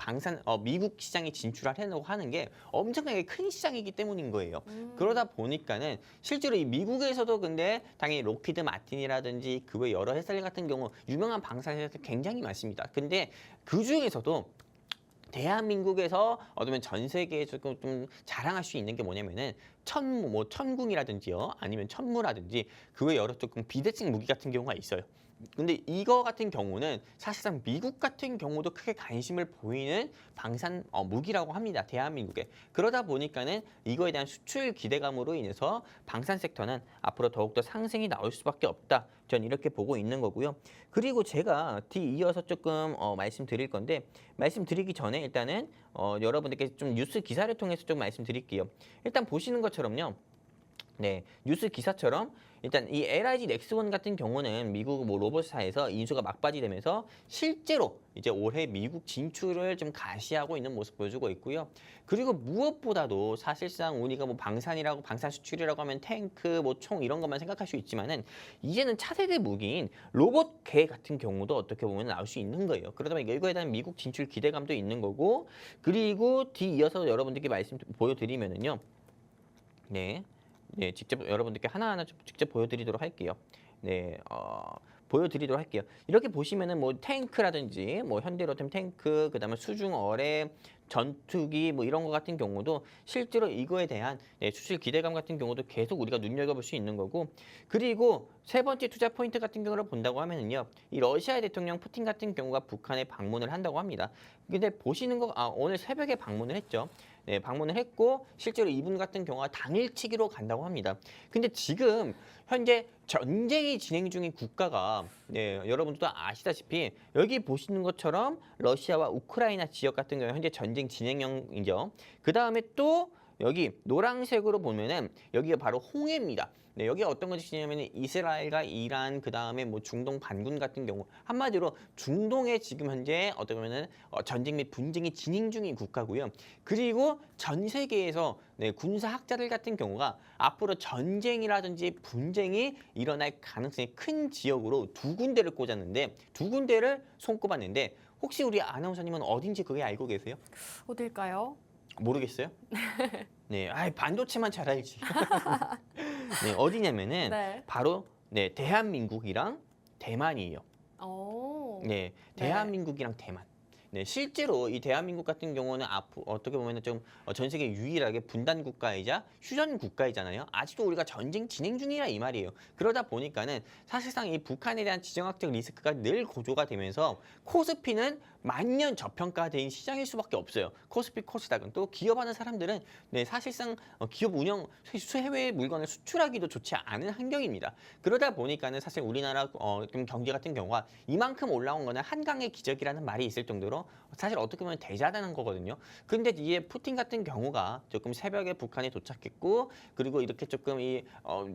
미국 시장에 진출하려고 하는 게 엄청나게 큰 시장이기 때문인 거예요. 그러다 보니까는 실제로 이 미국에서도 근데 당연히 록히드 마틴이라든지 그 외 여러 회사들 같은 경우 유명한 방산 회사들 굉장히 많습니다. 근데 그 중에서도 대한민국에서 어쩌면 전 세계에 조금 좀 자랑할 수 있는 게 뭐냐면은 천궁이라든지요, 아니면 천무라든지 그 외 여러 조금 비대칭 무기 같은 경우가 있어요. 근데 이거 같은 경우는 사실상 미국 같은 경우도 크게 관심을 보이는 방산 무기라고 합니다. 대한민국에. 그러다 보니까는 이거에 대한 수출 기대감으로 인해서 방산 섹터는 앞으로 더욱더 상승이 나올 수밖에 없다. 전 이렇게 보고 있는 거고요. 그리고 제가 뒤이어서 조금 말씀드릴 건데 말씀드리기 전에 일단은 여러분들께 좀 뉴스 기사를 통해서 좀 말씀드릴게요. 일단 보시는 것처럼요. 네, 뉴스 기사처럼 일단 이 LIG 넥스원 같은 경우는 미국 뭐 로봇사에서 인수가 막바지 되면서 실제로 이제 올해 미국 진출을 좀 가시하고 있는 모습 보여주고 있고요. 그리고 무엇보다도 사실상 우리가 뭐 방산이라고 방산 수출이라고 하면 탱크, 뭐 총 이런 것만 생각할 수 있지만은 이제는 차세대 무기인 로봇계 같은 경우도 어떻게 보면 나올 수 있는 거예요. 그러다 보니까 이거에 대한 미국 진출 기대감도 있는 거고 그리고 뒤이어서 여러분들께 말씀 보여드리면은요. 네. 네, 직접 여러분들께 하나하나 좀 직접 보여드리도록 할게요. 네, 보여드리도록 할게요. 이렇게 보시면은 뭐 탱크라든지 뭐 현대로템 탱크, 그다음에 수중 어뢰, 전투기 뭐 이런 거 같은 경우도 실제로 이거에 대한 수출 기대감 같은 경우도 계속 우리가 눈여겨볼 수 있는 거고 그리고 세 번째 투자 포인트 같은 경우를 본다고 하면은요. 이 러시아 대통령 푸틴 같은 경우가 북한에 방문을 한다고 합니다. 근데 보시는 거 오늘 새벽에 방문을 했죠. 네, 방문을 했고 실제로 이분 같은 경우가 당일치기로 간다고 합니다. 근데 지금 현재 전쟁이 진행 중인 국가가 여러분들도 아시다시피 여기 보시는 것처럼 러시아와 우크라이나 지역 같은 경우 현재 전쟁 진행형이죠. 그 다음에 또 여기 노란색으로 보면은 여기가 바로 홍해입니다. 네, 여기 어떤 것이냐면 이스라엘과 이란 그다음에 뭐 중동 반군 같은 경우 한마디로 중동에 지금 현재 어떻게 보면은 전쟁 및 분쟁이 진행 중인 국가고요. 그리고 전 세계에서 군사학자들 같은 경우가 앞으로 전쟁이라든지 분쟁이 일어날 가능성이 큰 지역으로 두 군데를 꽂았는데 두 군데를 손꼽았는데 혹시 우리 아나운서님은 어딘지 그게 알고 계세요? 어딜까요? 모르겠어요? 네, 반도체만 잘 알지. 네, 어디냐면은 네. 바로 대한민국이랑 대만이에요. 오. 네, 네. 대한민국이랑 대만. 네, 실제로 이 대한민국 같은 경우는 어떻게 보면은 좀 전 세계 유일하게 분단 국가이자 휴전 국가이잖아요. 아직도 우리가 전쟁 진행 중이라 이 말이에요. 그러다 보니까는 사실상 이 북한에 대한 지정학적 리스크가 늘 고조가 되면서 코스피는 만년 저평가된 시장일 수밖에 없어요. 코스피 코스닥은 또 기업하는 사람들은 사실상 기업 운영 해외 물건을 수출하기도 좋지 않은 환경입니다. 그러다 보니까는 사실 우리나라 좀 경제 같은 경우가 이만큼 올라온 거는 한강의 기적이라는 말이 있을 정도로 사실 어떻게 보면 대자다는 거거든요. 근데 이게 푸틴 같은 경우가 조금 새벽에 북한에 도착했고 그리고 이렇게 조금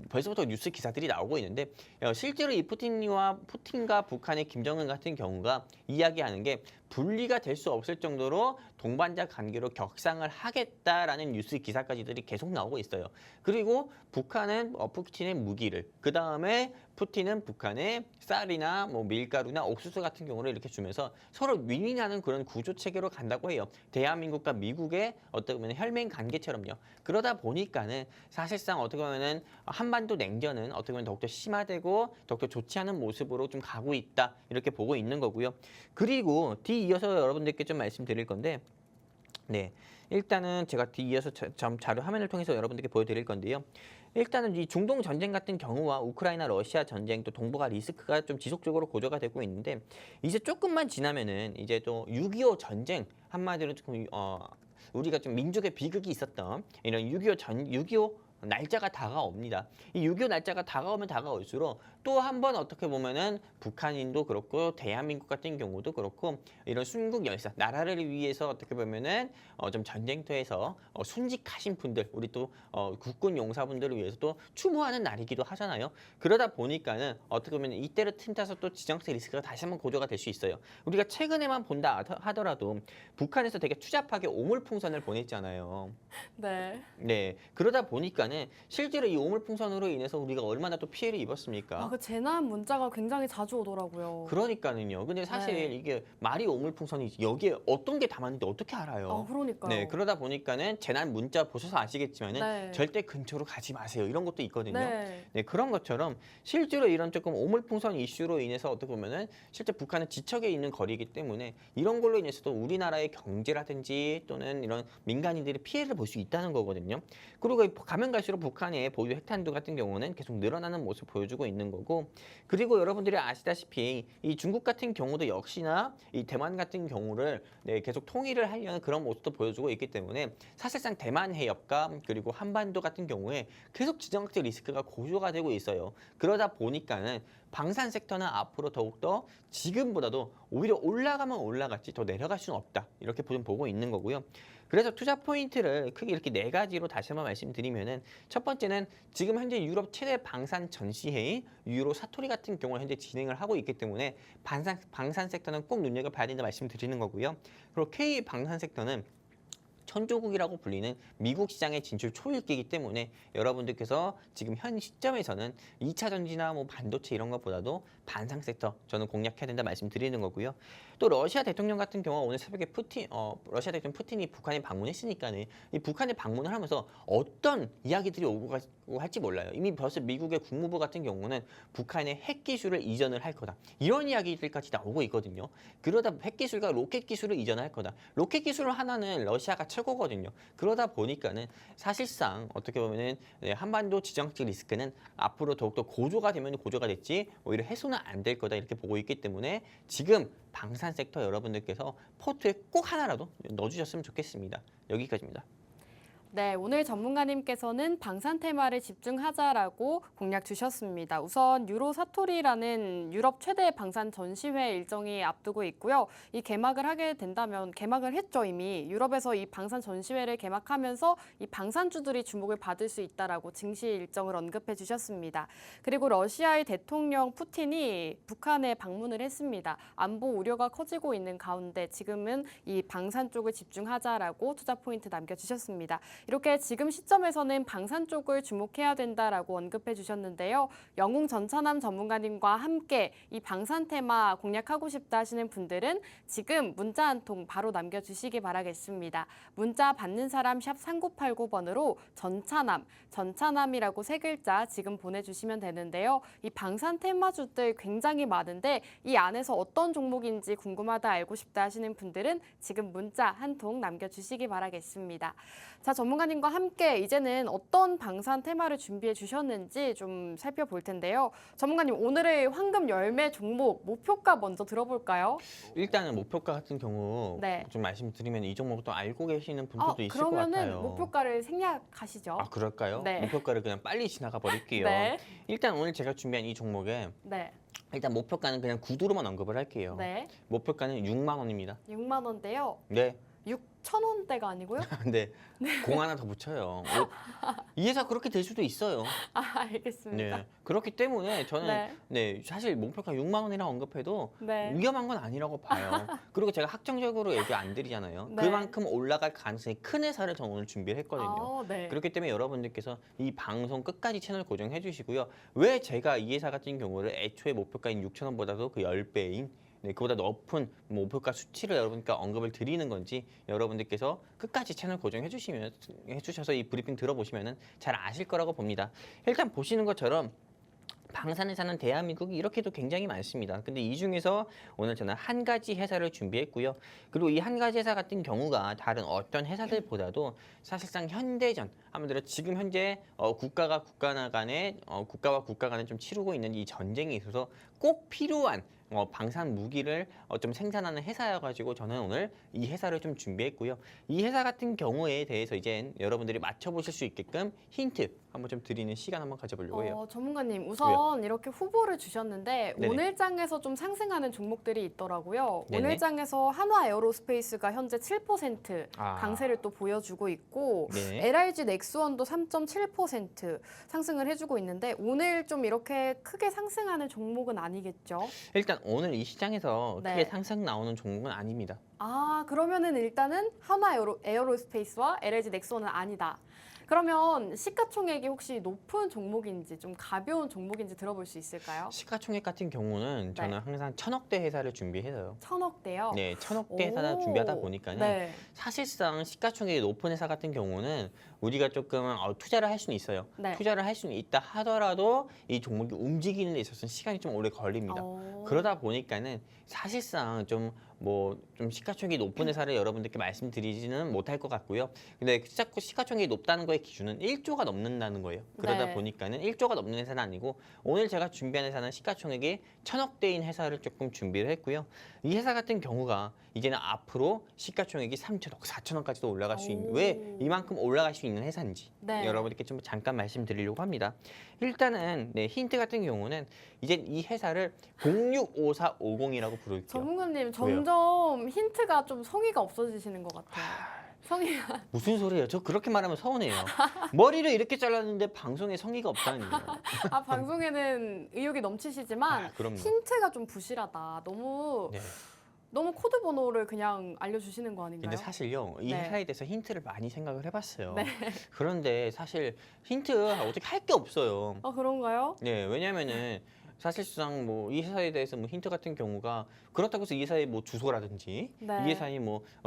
벌써부터 뉴스 기사들이 나오고 있는데 실제로 이 푸틴과 북한의 김정은 같은 경우가 이야기하는 게 분리가 될 수 없을 정도로 동반자 관계로 격상을 하겠다라는 뉴스 기사까지들이 계속 나오고 있어요. 그리고 북한은 푸틴의 무기를, 그 다음에 푸틴은 북한의 쌀이나 뭐 밀가루나 옥수수 같은 경우를 이렇게 주면서 서로 윈윈하는 그런 구조 체계로 간다고 해요. 대한민국과 미국의 어떻게 보면 혈맹 관계처럼요. 그러다 보니까는 사실상 어떻게 보면은 한반도 냉전은 어떻게 보면 더욱더 심화되고 더욱더 좋지 않은 모습으로 좀 가고 있다 이렇게 보고 있는 거고요. 그리고 뒤이어서 여러분들께 좀 말씀드릴 건데, 네, 일단은 제가 뒤이어서 자료 화면을 통해서 여러분들께 보여드릴 건데요. 일단은 이 중동 전쟁 같은 경우와 우크라이나 러시아 전쟁 또 동북아 리스크가 좀 지속적으로 고조가 되고 있는데 이제 조금만 지나면은 이제 또 6.25 전쟁 한마디로 조금 우리가 좀 민족의 비극이 있었던 이런 6.25 날짜가 다가옵니다. 이 6.25 날짜가 다가오면 다가올수록 또 한 번 어떻게 보면은 북한인도 그렇고 대한민국 같은 경우도 그렇고 이런 순국 열사 나라를 위해서 어떻게 보면은 좀 전쟁터에서 순직하신 분들 우리 또 국군 용사분들을 위해서 또 추모하는 날이기도 하잖아요. 그러다 보니까는 어떻게 보면 이때를 틈타서 또 지정학적 리스크가 다시 한번 고조가 될 수 있어요. 우리가 최근에만 본다 하더라도 북한에서 되게 추잡하게 오물풍선을 보냈잖아요. 네. 네, 그러다 보니까는 실제로 이 오물풍선으로 인해서 우리가 얼마나 또 피해를 입었습니까? 그 재난 문자가 굉장히 자주 오더라고요. 그러니까는요. 근데 사실 네. 이게 말이 오물풍선이지 여기에 어떤 게 담았는지 어떻게 알아요? 그러니까요. 네, 그러다 보니까는 재난 문자 보셔서 아시겠지만은 네. 절대 근처로 가지 마세요. 이런 것도 있거든요. 네. 네, 그런 것처럼 실제로 이런 조금 오물풍선 이슈로 인해서 어떻게 보면은 실제 북한은 지척에 있는 거리이기 때문에 이런 걸로 인해서도 우리나라의 경제라든지 또는 이런 민간인들이 피해를 볼 수 있다는 거거든요. 그리고 가면 갈수록 북한의 보유 핵탄두 같은 경우는 계속 늘어나는 모습 보여주고 있는 거고, 그리고 여러분들이 아시다시피 이 중국 같은 경우도 역시나 이 대만 같은 경우를 계속 통일을 하려는 그런 모습도 보여주고 있기 때문에 사실상 대만 해협과 그리고 한반도 같은 경우에 계속 지정학적 리스크가 고조가 되고 있어요. 그러다 보니까는 방산 섹터는 앞으로 더욱더 지금보다도 오히려 올라가면 올라갔지 더 내려갈 수는 없다. 이렇게 보고 있는 거고요. 그래서 투자 포인트를 크게 이렇게 네 가지로 다시 한번 말씀드리면은 첫 번째는 지금 현재 유럽 최대 방산 전시회인 유로 사토리 같은 경우를 현재 진행을 하고 있기 때문에 방산 섹터는 꼭 눈여겨봐야 된다 말씀드리는 거고요. 그리고 K 방산 섹터는 천조국이라고 불리는 미국 시장의 진출 초일기이기 때문에 여러분들께서 지금 현 시점에서는 2차 전지나 뭐 반도체 이런 것보다도 반상 섹터 저는 공략해야 된다 말씀드리는 거고요. 또 러시아 대통령 같은 경우 오늘 새벽에 러시아 대통령 푸틴이 북한에 방문했으니까는 이 북한에 방문을 하면서 어떤 이야기들이 오고 할지 몰라요. 이미 벌써 미국의 국무부 같은 경우는 북한의 핵 기술을 이전을 할 거다. 이런 이야기들까지 나오고 있거든요. 그러다 핵 기술과 로켓 기술을 이전할 거다. 로켓 기술 하나는 러시아가 최고거든요. 그러다 보니까는 사실상 어떻게 보면은 한반도 지정학적 리스크는 앞으로 더욱더 고조가 되면 고조가 됐지 오히려 해소는 안 될 거다 이렇게 보고 있기 때문에 지금 방산 섹터 여러분들께서 포트에 꼭 하나라도 넣어주셨으면 좋겠습니다. 여기까지입니다. 네, 오늘 전문가님께서는 방산 테마를 집중하자라고 공략 주셨습니다. 우선 유로 사토리라는 유럽 최대 방산 전시회 일정이 앞두고 있고요. 이 개막을 하게 된다면 개막을 했죠 이미. 유럽에서 이 방산 전시회를 개막하면서 이 방산주들이 주목을 받을 수 있다라고 증시 일정을 언급해 주셨습니다. 그리고 러시아의 대통령 푸틴이 북한에 방문을 했습니다. 안보 우려가 커지고 있는 가운데 지금은 이 방산 쪽을 집중하자라고 투자 포인트 남겨주셨습니다. 이렇게 지금 시점에서는 방산 쪽을 주목해야 된다라고 언급해 주셨는데요. 영웅 전차남 전문가님과 함께 이 방산 테마 공략하고 싶다 하시는 분들은 지금 문자 한 통 바로 남겨주시기 바라겠습니다. 문자 받는 사람 샵 3989번으로 전차남이라고 세 글자 지금 보내주시면 되는데요. 이 방산 테마주들 굉장히 많은데 이 안에서 어떤 종목인지 궁금하다 알고 싶다 하시는 분들은 지금 문자 한 통 남겨주시기 바라겠습니다. 자, 전문가님과 함께 이제는 어떤 방산 테마를 준비해 주셨는지 좀 살펴볼 텐데요. 전문가님, 오늘의 황금 열매 종목 목표가 먼저 들어볼까요? 일단은 목표가 같은 경우 네. 좀 말씀드리면 이 종목도 알고 계시는 분들도 있을 것 그러면은 같아요. 목표가를 생략하시죠. 아, 그럴까요? 네. 목표가를 그냥 빨리 지나가 버릴게요. 네. 일단 오늘 제가 준비한 이 종목에 네. 일단 목표가는 그냥 구두로만 언급을 할게요. 네. 목표가는 6만 원입니다. 6만 원대요. 네. 6,000원대가 아니고요? 근데 공 하나 더 붙여요. 이 회사 그렇게 될 수도 있어요. 알겠습니다. 네. 그렇기 때문에 저는 네. 사실 목표가 6만 원이라 언급해도 네. 위험한 건 아니라고 봐요. 그리고 제가 확정적으로 얘기 안 드리잖아요. 네. 그만큼 올라갈 가능성이 큰 회사를 저는 오늘 준비를 했거든요. 네. 그렇기 때문에 여러분들께서 이 방송 끝까지 채널 고정해 주시고요. 왜 제가 이 회사 같은 경우를 애초에 목표가인 6,000원보다도 그 10배인 그보다 높은 목표가 수치를 여러분께 언급을 드리는 건지 여러분들께서 끝까지 채널 고정해 주셔서 이 브리핑 들어보시면은 잘 아실 거라고 봅니다. 일단 보시는 것처럼 방산에 사는 대한민국이 이렇게도 굉장히 많습니다. 근데 이 중에서 오늘 저는 한 가지 회사를 준비했고요. 그리고 이 한 가지 회사 같은 경우가 다른 어떤 회사들보다도 사실상 현대전, 아무래도 지금 현재 국가와 국가 간에 좀 치르고 있는 이 전쟁에 있어서 꼭 필요한 방산 무기를 좀 생산하는 회사여가지고 저는 오늘 이 회사를 좀 준비했고요. 이 회사 같은 경우에 대해서 이제 여러분들이 맞춰보실 수 있게끔 힌트 한번 좀 드리는 시간 한번 가져보려고 해요. 전문가님, 우선 이렇게 후보를 주셨는데 네네. 오늘 장에서 좀 상승하는 종목들이 있더라고요. 네네. 오늘 장에서 한화 에어로스페이스가 현재 7% 아. 강세를 또 보여주고 있고 네. LIG 넥스원도 3.7% 상승을 해주고 있는데 오늘 좀 이렇게 크게 상승하는 종목은 아니겠죠? 일단 오늘 이 시장에서 네. 크게 상승 나오는 종목은 아닙니다. 그러면은 일단은 한화 에어로스페이스와 LIG 넥스원은 아니다. 그러면 시가총액이 혹시 높은 종목인지 좀 가벼운 종목인지 들어볼 수 있을까요? 시가총액 같은 경우는 네. 저는 항상 1,000억대 회사를 준비해서요. 1,000억대요? 네, 1,000억대 회사를 준비하다 보니까는 네. 사실상 시가총액이 높은 회사 같은 경우는 우리가 조금 투자를 할 수는 있어요. 네. 투자를 할 수는 있다 하더라도 이 종목이 움직이는 데 있어서는 시간이 좀 오래 걸립니다. 그러다 보니까는 사실상 좀 시가총액이 높은 회사를 여러분들께 말씀드리지는 못할 것 같고요. 근데 자꾸 시가총액이 높다는 거의 기준은 1조가 넘는다는 거예요. 그러다 네. 보니까는 1조가 넘는 회사는 아니고 오늘 제가 준비한 회사는 시가총액이 1,000억대인 회사를 조금 준비를 했고요. 이 회사 같은 경우가 이제는 앞으로 시가총액이 3천억, 4천억까지도 올라갈 수 있는 왜 이만큼 올라갈 수 있는 회사인지 네. 여러분들께 좀 잠깐 말씀드리려고 합니다. 일단은 힌트 같은 경우는 이제 이 회사를 065450이라고 부를게요. 전문가님 점점 힌트가 좀 성의가 없어지시는 것 같아요. 성의가 무슨 소리예요? 저 그렇게 말하면 서운해요. 머리를 이렇게 잘랐는데 방송에 성의가 없다는 거. 방송에는 의욕이 넘치시지만 그럼요. 힌트가 좀 부실하다. 네. 너무 코드 번호를 그냥 알려주시는 거 아닌가요? 근데 사실요, 이 네. 회사에 대해서 힌트를 많이 생각을 해봤어요. 네. 그런데 사실 힌트 어떻게 할 게 없어요. 그런가요? 네, 왜냐면은 사실상 이 회사에 대해서 힌트 같은 경우가 그렇다고 해서 이 회사의 주소라든지 네. 이 회사의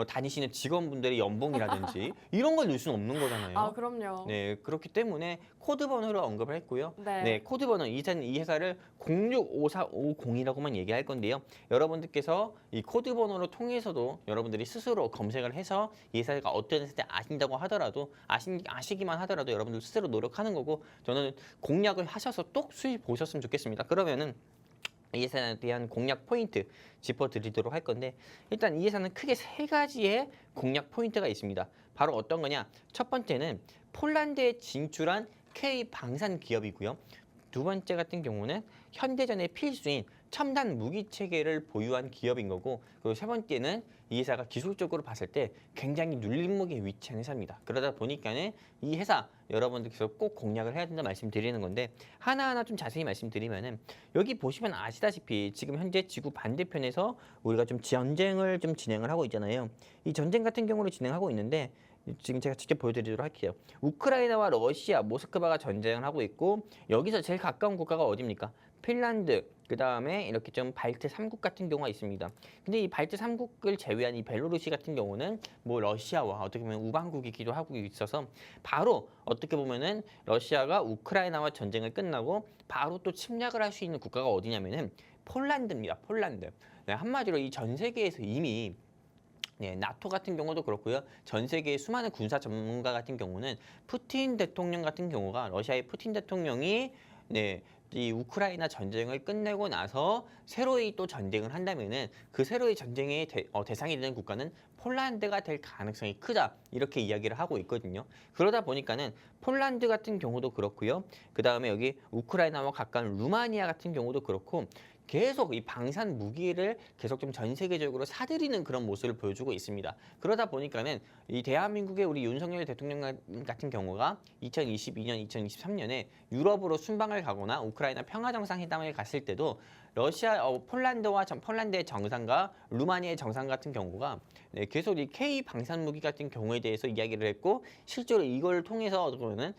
다니시는 직원분들의 연봉이라든지 이런 걸 넣을 수는 없는 거잖아요. 그럼요. 네, 그렇기 때문에 코드 번호를 언급을 했고요. 네. 코드 번호 이 회사를 065450이라고만 얘기할 건데요. 여러분들께서 이 코드 번호를 통해서도 여러분들이 스스로 검색을 해서 이 회사가 어떤 회사인지 아신다고 하더라도 아시기만 하더라도 여러분들 스스로 노력하는 거고 저는 공략을 하셔서 똑 수익 보셨으면 좋겠습니다. 그러면은 이 회사에 대한 공략 포인트 짚어드리도록 할 건데 일단 이 회사는 크게 3가지의 공략 포인트가 있습니다. 바로 어떤 거냐? 첫 번째는 폴란드에 진출한 K 방산 기업이고요. 두 번째 같은 경우는 현대전의 필수인 첨단 무기 체계를 보유한 기업인 거고 그리고 세 번째는 이 회사가 기술적으로 봤을 때 굉장히 눌림목에 위치한 회사입니다. 그러다 보니까는 이 회사 여러분들께서 꼭 공략을 해야 된다 말씀드리는 건데 하나하나 좀 자세히 말씀드리면은 여기 보시면 아시다시피 지금 현재 지구 반대편에서 우리가 좀 전쟁을 좀 진행을 하고 있잖아요. 이 전쟁 같은 경우를 진행하고 있는데 지금 제가 직접 보여드리도록 할게요. 우크라이나와 러시아, 모스크바가 전쟁을 하고 있고 여기서 제일 가까운 국가가 어디입니까? 핀란드, 그 다음에 이렇게 좀 발트 3국 같은 경우가 있습니다. 근데 이 발트 3국을 제외한 이 벨로루시 같은 경우는 러시아와 어떻게 보면 우방국이기도 하고 있어서 바로 어떻게 보면은 러시아가 우크라이나와 전쟁을 끝나고 바로 또 침략을 할 수 있는 국가가 어디냐면은 폴란드입니다. 폴란드. 네, 한마디로 이 전 세계에서 이미 나토 같은 경우도 그렇고요. 전 세계의 수많은 군사 전문가 같은 경우는 푸틴 대통령 같은 경우가 러시아의 푸틴 대통령이 이 우크라이나 전쟁을 끝내고 나서 새로이 또 전쟁을 한다면은 그 새로이 전쟁의 대상이 되는 국가는 폴란드가 될 가능성이 크다 이렇게 이야기를 하고 있거든요. 그러다 보니까는 폴란드 같은 경우도 그렇고요. 그 다음에 여기 우크라이나와 가까운 루마니아 같은 경우도 그렇고 계속 이 방산 무기를 계속 좀 전 세계적으로 사들이는 그런 모습을 보여주고 있습니다. 그러다 보니까는 이 대한민국의 우리 윤석열 대통령 같은 경우가 2022년, 2023년에 유럽으로 순방을 가거나 우크라이나 평화정상회담을 갔을 때도 폴란드의 정상과 루마니아의 정상 같은 경우가 계속 이 K 방산 무기 같은 경우에 대해서 이야기를 했고 실제로 이걸 통해서 그러면은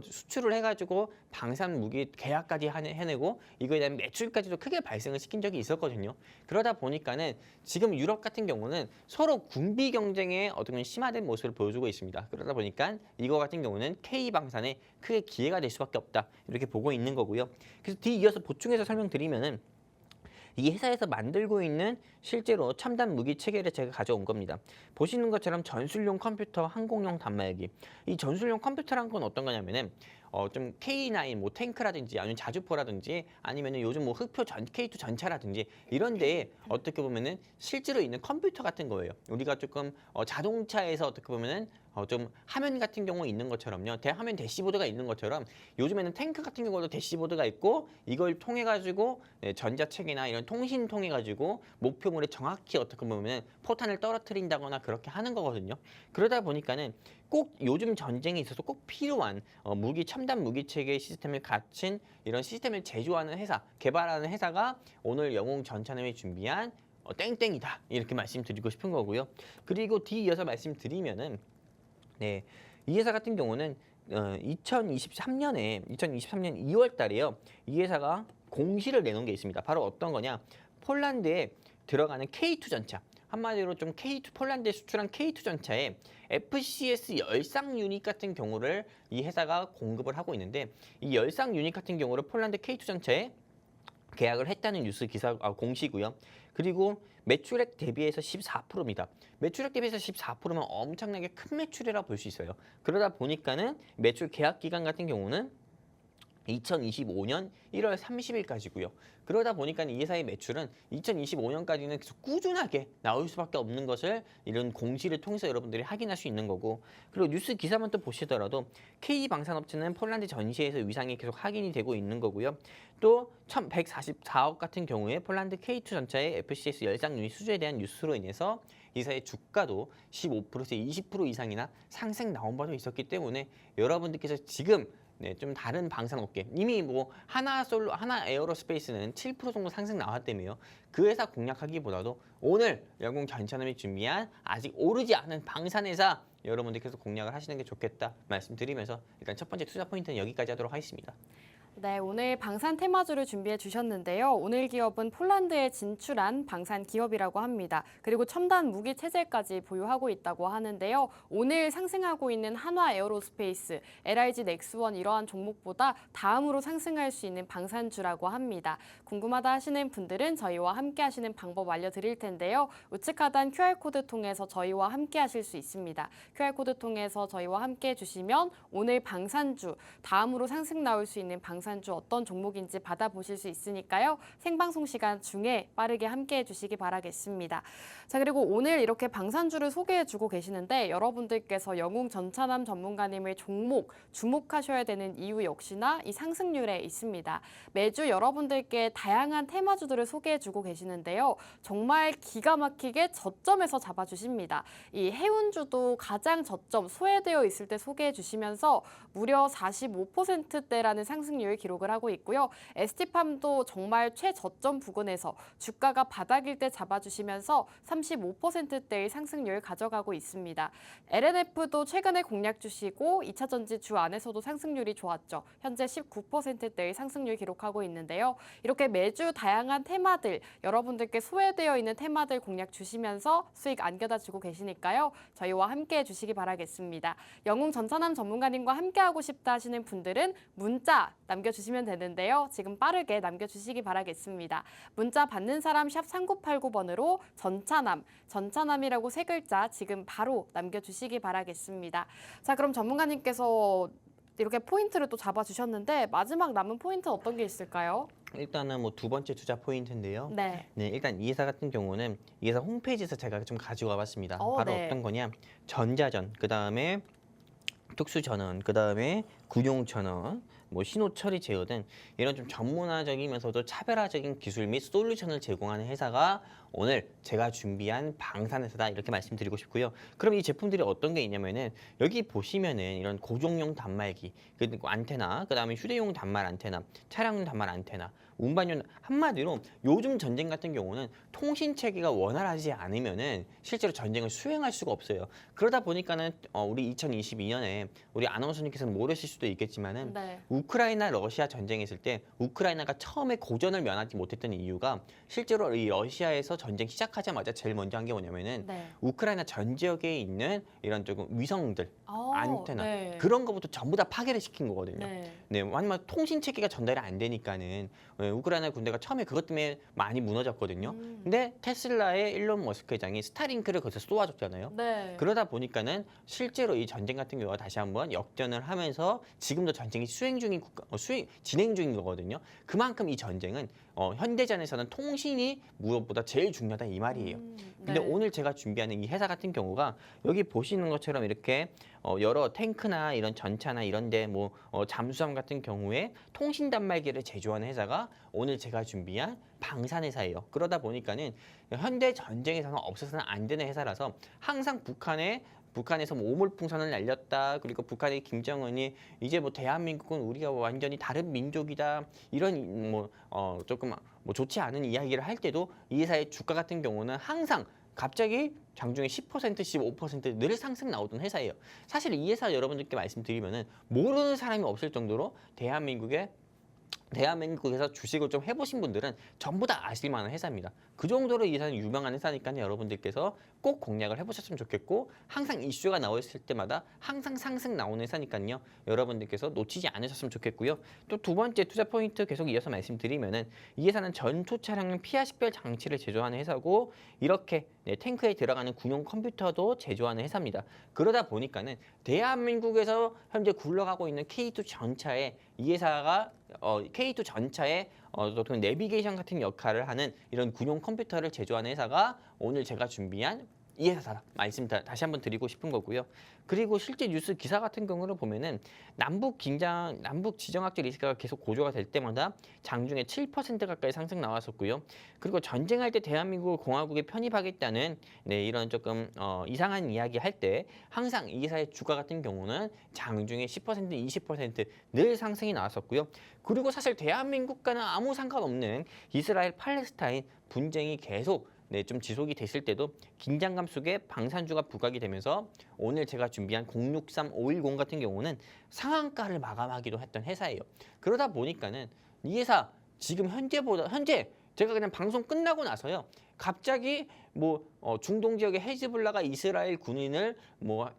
수출을 해가지고 방산 무기 계약까지 해내고 이거에 대한 매출까지도 크게 발생을 시킨 적이 있었거든요. 그러다 보니까는 지금 유럽 같은 경우는 서로 군비 경쟁에 어떻게 심화된 모습을 보여주고 있습니다. 그러다 보니까 이거 같은 경우는 K 방산에 크게 기회가 될 수밖에 없다 이렇게 보고 있는 거고요. 그래서 뒤이어서 보충해서 설명드리면은. 이 회사에서 만들고 있는 실제로 첨단 무기 체계를 제가 가져온 겁니다. 보시는 것처럼 전술용 컴퓨터, 항공용 단말기. 이 전술용 컴퓨터란 건 어떤 거냐면은 좀 K9 뭐 탱크라든지 아니면 자주포라든지 아니면은 요즘 뭐 흑표 K2 전차라든지 이런 데에 어떻게 보면은 실제로 있는 컴퓨터 같은 거예요. 우리가 조금 자동차에서 어떻게 보면은 좀 화면 같은 경우 있는 것처럼요. 화면 대시보드가 있는 것처럼 요즘에는 탱크 같은 경우도 대시보드가 있고 이걸 통해 가지고 전자책이나 이런 통신 통해 가지고 목표물에 정확히 어떻게 보면 포탄을 떨어뜨린다거나 그렇게 하는 거거든요. 그러다 보니까는 꼭 요즘 전쟁에 있어서 꼭 필요한 첨단 무기 체계 시스템을 갖춘 이런 시스템을 제조하는 회사, 개발하는 회사가 오늘 영웅 전차남이 준비한 땡땡이다 이렇게 말씀드리고 싶은 거고요. 그리고 뒤이어서 말씀드리면은 네, 이 회사 같은 경우는 2023년 2월 달에요. 이 회사가 공시를 내놓은 게 있습니다. 바로 어떤 거냐? 폴란드에 들어가는 K2 전차. 한마디로 좀 K2 폴란드에 수출한 K2 전차에 FCS 열상 유닛 같은 경우를 이 회사가 공급을 하고 있는데 이 열상 유닛 같은 경우를 폴란드 K2 전차에 계약을 했다는 뉴스 기사 공시고요. 그리고 매출액 대비해서 14%입니다. 매출액 대비해서 14%면 엄청나게 큰 매출이라 볼 수 있어요. 그러다 보니까는 매출 계약 기간 같은 경우는 2025년 1월 30일까지고요. 그러다 보니까 이 회사의 매출은 2025년까지는 계속 꾸준하게 나올 수밖에 없는 것을 이런 공시를 통해서 여러분들이 확인할 수 있는 거고 그리고 뉴스 기사만 또 보시더라도 K방산업체는 폴란드 전시에서 위상이 계속 확인이 되고 있는 거고요. 또 1,144억 같은 경우에 폴란드 K2 전차의 FCS 열상 유닛 수주에 대한 뉴스로 인해서 이 회사의 주가도 15%에서 20% 이상이나 상승 나온 바도 있었기 때문에 여러분들께서 지금 좀 다른 방산업계 이미 뭐 하나 에어로스페이스는 7% 정도 상승 나왔다며요. 그 회사 공략하기보다도 오늘 영웅 전차남이 준비한 아직 오르지 않은 방산회사 여러분들께서 공략을 하시는 게 좋겠다 말씀드리면서 일단 첫 번째 투자 포인트는 여기까지 하도록 하겠습니다. 네, 오늘 방산 테마주를 준비해 주셨는데요. 오늘 기업은 폴란드에 진출한 방산 기업이라고 합니다. 그리고 첨단 무기 체제까지 보유하고 있다고 하는데요. 오늘 상승하고 있는 한화 에어로스페이스, LIG 넥스원 이러한 종목보다 다음으로 상승할 수 있는 방산주라고 합니다. 궁금하다 하시는 분들은 저희와 함께 하시는 방법 알려드릴 텐데요. 우측 하단 QR코드 통해서 저희와 함께 하실 수 있습니다. QR코드 통해서 저희와 함께 해주시면 오늘 방산주, 다음으로 상승 나올 수 있는 방산주 어떤 종목인지 받아보실 수 있으니까요. 생방송 시간 중에 빠르게 함께해 주시기 바라겠습니다. 자, 그리고 오늘 이렇게 방산주를 소개해주고 계시는데 여러분들께서 영웅 전차남 전문가님의 종목 주목하셔야 되는 이유 역시나 이 상승률에 있습니다. 매주 여러분들께 다양한 테마주들을 소개해주고 계시는데요. 정말 기가 막히게 저점에서 잡아주십니다. 이 해운주도 가장 저점 소외되어 있을 때 소개해주시면서 무려 45%대라는 상승률 기록을 하고 있고요. ST팜도 정말 최저점 부근에서 주가가 바닥일 때 잡아주시면서 35%대의 상승률 가져가고 있습니다. LNF도 최근에 공략 주시고 2차전지 주 안에서도 상승률이 좋았죠. 현재 19%대의 상승률 기록하고 있는데요. 이렇게 매주 다양한 테마들, 여러분들께 소외되어 있는 테마들 공략 주시면서 수익 안겨다 주고 계시니까요. 저희와 함께 해주시기 바라겠습니다. 영웅 전차남 전문가님과 함께하고 싶다 하시는 분들은 문자 남겨주시면 되는데요. 지금 빠르게 남겨주시기 바라겠습니다. 문자 받는 사람 샵 3989번으로 전차남이라고 세 글자 지금 바로 남겨주시기 바라겠습니다. 자, 그럼 전문가님께서 이렇게 포인트를 또 잡아주셨는데 마지막 남은 포인트 어떤 게 있을까요? 일단은 뭐 두 번째 투자 포인트인데요. 네. 일단 이 회사 같은 경우는 이 회사 홈페이지에서 제가 좀 가지고 와봤습니다. 바로 네. 어떤 거냐? 전자전, 그 다음에 특수전원, 그 다음에 군용전원, 뭐 신호 처리 제어 등 이런 좀 전문화적이면서도 차별화적인 기술 및 솔루션을 제공하는 회사가 오늘 제가 준비한 방산회사다 이렇게 말씀드리고 싶고요. 그럼 이 제품들이 어떤 게 있냐면은 여기 보시면은 이런 고정용 단말기, 그리고 안테나, 그 다음에 휴대용 단말 안테나, 차량용 단말 안테나, 운반용 한마디로 요즘 전쟁 같은 경우는 통신 체계가 원활하지 않으면은 실제로 전쟁을 수행할 수가 없어요. 그러다 보니까는 우리 2022년에 우리 아나운서님께서는 모르실 수도 있겠지만은 네. 우크라이나 러시아 전쟁이 있을 때 우크라이나가 처음에 고전을 면하지 못했던 이유가 실제로 이 러시아에서 전쟁 시작하자마자 제일 먼저 한 게 뭐냐면은 네. 우크라이나 전 지역에 있는 이런 조금 위성들, 안테나 네. 그런 거부터 전부 다 파괴를 시킨 거거든요. 네. 네, 아니면 통신 체계가 전달이 안 되니까는 우크라이나 군대가 처음에 그것 때문에 많이 무너졌거든요. 음. 근데 테슬라의 일론 머스크 회장이 스타링크를 거기서 쏘아줬잖아요. 네. 그러다 보니까는 실제로 이 전쟁 같은 경우가 다시 한번 역전을 하면서 지금도 전쟁이 진행 중인 거거든요. 그만큼 이 전쟁은 현대전에서는 통신이 무엇보다 제일 중요하다 이 말이에요. 근데 네. 오늘 제가 준비하는 이 회사 같은 경우가 여기 보시는 것처럼 이렇게 여러 탱크나 이런 전차나 이런데 뭐 잠수함 같은 경우에 통신 단말기를 제조하는 회사가 오늘 제가 준비한 방산 회사예요. 그러다 보니까는 현대 전쟁에서는 없어서는 안 되는 회사라서 항상 북한에서 뭐 오물풍선을 날렸다. 그리고 북한의 김정은이 이제 뭐 대한민국은 우리가 완전히 다른 민족이다. 이런 조금 좋지 않은 이야기를 할 때도 이 회사의 주가 같은 경우는 항상 갑자기 장중에 10%, 15%늘 상승 나오던 회사예요. 사실 이 회사 여러분들께 말씀드리면은 모르는 사람이 없을 정도로 대한민국에서 주식을 좀 해보신 분들은 전부 다 아실 만한 회사입니다. 그 정도로 이 회사는 유명한 회사니까 여러분들께서 꼭 공략을 해보셨으면 좋겠고 항상 이슈가 나왔을 때마다 항상 상승 나오는 회사니까요. 여러분들께서 놓치지 않으셨으면 좋겠고요. 또 두 번째 투자 포인트 계속 이어서 말씀드리면은 이 회사는 전투 차량용 피하 식별 장치를 제조하는 회사고 이렇게 탱크에 들어가는 군용 컴퓨터도 제조하는 회사입니다. 그러다 보니까는 대한민국에서 현재 굴러가고 있는 K2 전차에 이 회사가 K2 전차에 어떤 내비게이션 같은 역할을 하는 이런 군용 컴퓨터를 제조하는 회사가 오늘 제가 준비한 이 회사다 말씀 다시 한번 드리고 싶은 거고요. 그리고 실제 뉴스 기사 같은 경우를 보면은 남북 지정학적 리스크가 계속 고조가 될 때마다 장중에 7% 가까이 상승 나왔었고요. 그리고 전쟁할 때 대한민국을 공화국에 편입하겠다는 이런 조금 이상한 이야기 할 때 항상 이 회사의 주가 같은 경우는 장중에 10%, 20%늘 상승이 나왔었고요. 그리고 사실 대한민국과는 아무 상관없는 이스라엘 팔레스타인 분쟁이 계속 좀 지속이 됐을 때도 긴장감 속에 방산주가 부각이 되면서 오늘 제가 준비한 063510 같은 경우는 상한가를 마감하기도 했던 회사예요. 그러다 보니까는 이 회사 지금 현재 제가 그냥 방송 끝나고 나서요. 갑자기 중동 지역의 헤즈볼라가 이스라엘 군인을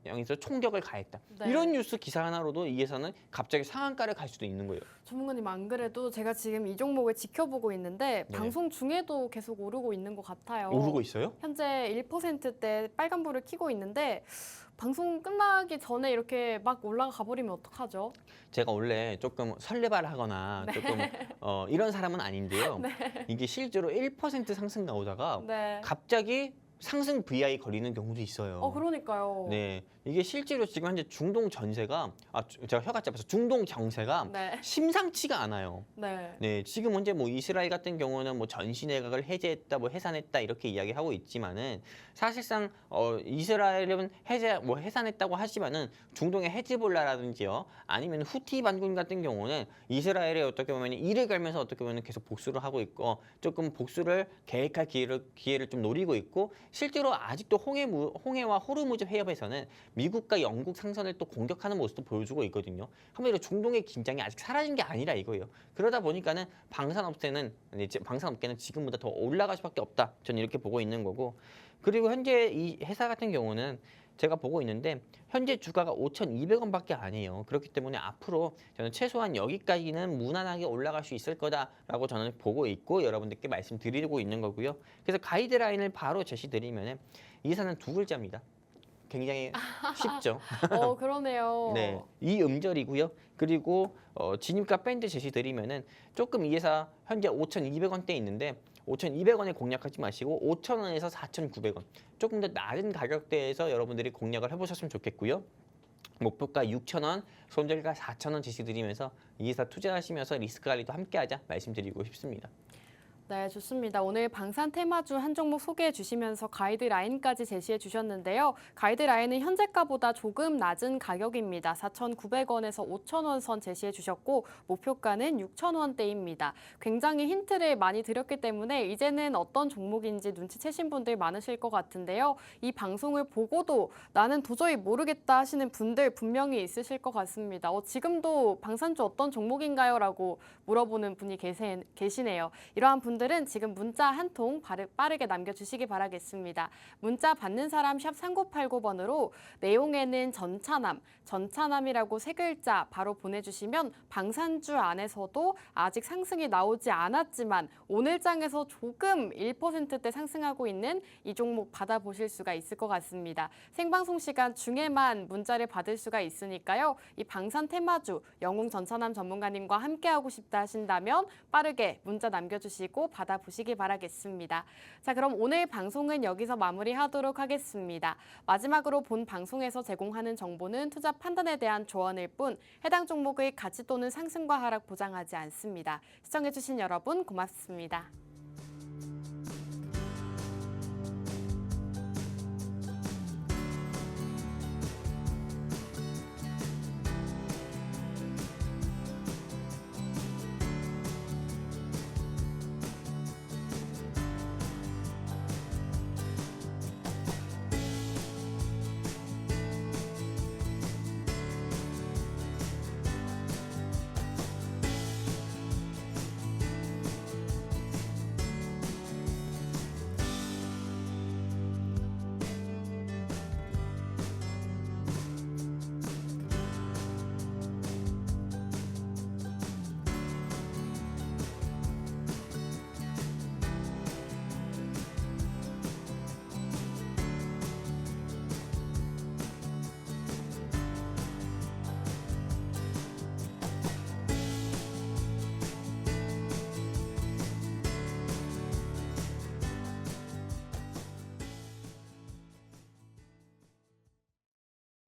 여기서 총격을 가했다. 네. 이런 뉴스 기사 하나로도 이 회사는 갑자기 상한가를 갈 수도 있는 거예요. 전문가님 안 그래도 제가 지금 이 종목을 지켜보고 있는데 네. 방송 중에도 계속 오르고 있는 것 같아요. 오르고 있어요? 현재 1%대 빨간불을 켜고 있는데 방송 끝나기 전에 이렇게 막 올라가 버리면 어떡하죠? 제가 원래 조금 설레발하거나 조금 이런 사람은 아닌데요. 이게 실제로 1% 상승 나오다가 네. 갑자기 상승 VI 걸리는 경우도 있어요. 그러니까요. 네, 이게 실제로 지금 현재 중동 전세가 제가 혀가 짧아서 중동 정세가 네. 심상치가 않아요. 네. 네, 지금 현재 이스라엘 같은 경우는 전시 내각을 해제했다, 해산했다 이렇게 이야기하고 있지만은 사실상 이스라엘은 해산했다고 하지만은 중동의 헤즈볼라라든지요, 아니면 후티 반군 같은 경우는 이스라엘에 어떻게 보면 이를 갈면서 어떻게 보면 계속 복수를 하고 있고 조금 복수를 계획할 기회를 좀 노리고 있고 실제로 아직도 홍해와 호르무즈 해협에서는 미국과 영국 상선을 또 공격하는 모습도 보여주고 있거든요. 한마디로 중동의 긴장이 아직 사라진 게 아니라 이거예요. 그러다 보니까는 방산업계는 지금보다 더 올라갈 수밖에 없다. 저는 이렇게 보고 있는 거고. 그리고 현재 이 회사 같은 경우는 제가 보고 있는데 현재 주가가 5,200원밖에 아니에요. 그렇기 때문에 앞으로 저는 최소한 여기까지는 무난하게 올라갈 수 있을 거다라고 저는 보고 있고 여러분들께 말씀드리고 있는 거고요. 그래서 가이드라인을 바로 제시드리면 이 회사는 두 글자입니다. 굉장히 쉽죠. 그러네요. 네, 이 음절이고요. 그리고 진입가 밴드 제시드리면은 조금 이 회사 현재 5,200원대에 있는데 5,200원에 공략하지 마시고 5,000원에서 4,900원 조금 더 낮은 가격대에서 여러분들이 공략을 해보셨으면 좋겠고요. 목표가 6,000원, 손절가 4,000원 제시드리면서 이 회사 투자하시면서 리스크 관리도 함께하자 말씀드리고 싶습니다. 네, 좋습니다. 오늘 방산 테마주 한 종목 소개해 주시면서 가이드라인까지 제시해 주셨는데요. 가이드라인은 현재가보다 조금 낮은 가격입니다. 4,900원에서 5,000원 선 제시해 주셨고 목표가는 6,000원대입니다. 굉장히 힌트를 많이 드렸기 때문에 이제는 어떤 종목인지 눈치채신 분들 많으실 것 같은데요. 이 방송을 보고도 나는 도저히 모르겠다 하시는 분들 분명히 있으실 것 같습니다. 지금도 방산주 어떤 종목인가요? 라고 물어보는 분이 계시네요. 이러한 분들 여러분들은 지금 문자 한 통 빠르게 남겨주시기 바라겠습니다. 문자 받는 사람 샵 3989번으로 내용에는 전차남이라고 세 글자 바로 보내주시면 방산주 안에서도 아직 상승이 나오지 않았지만 오늘장에서 조금 1%대 상승하고 있는 이 종목 받아보실 수가 있을 것 같습니다. 생방송 시간 중에만 문자를 받을 수가 있으니까요. 이 방산 테마주 영웅 전차남 전문가님과 함께하고 싶다 하신다면 빠르게 문자 남겨주시고 받아보시기 바라겠습니다. 자, 그럼 오늘 방송은 여기서 마무리하도록 하겠습니다. 마지막으로 본 방송에서 제공하는 정보는 투자 판단에 대한 조언일 뿐 해당 종목의 가치 또는 상승과 하락 보장하지 않습니다. 시청해주신 여러분 고맙습니다.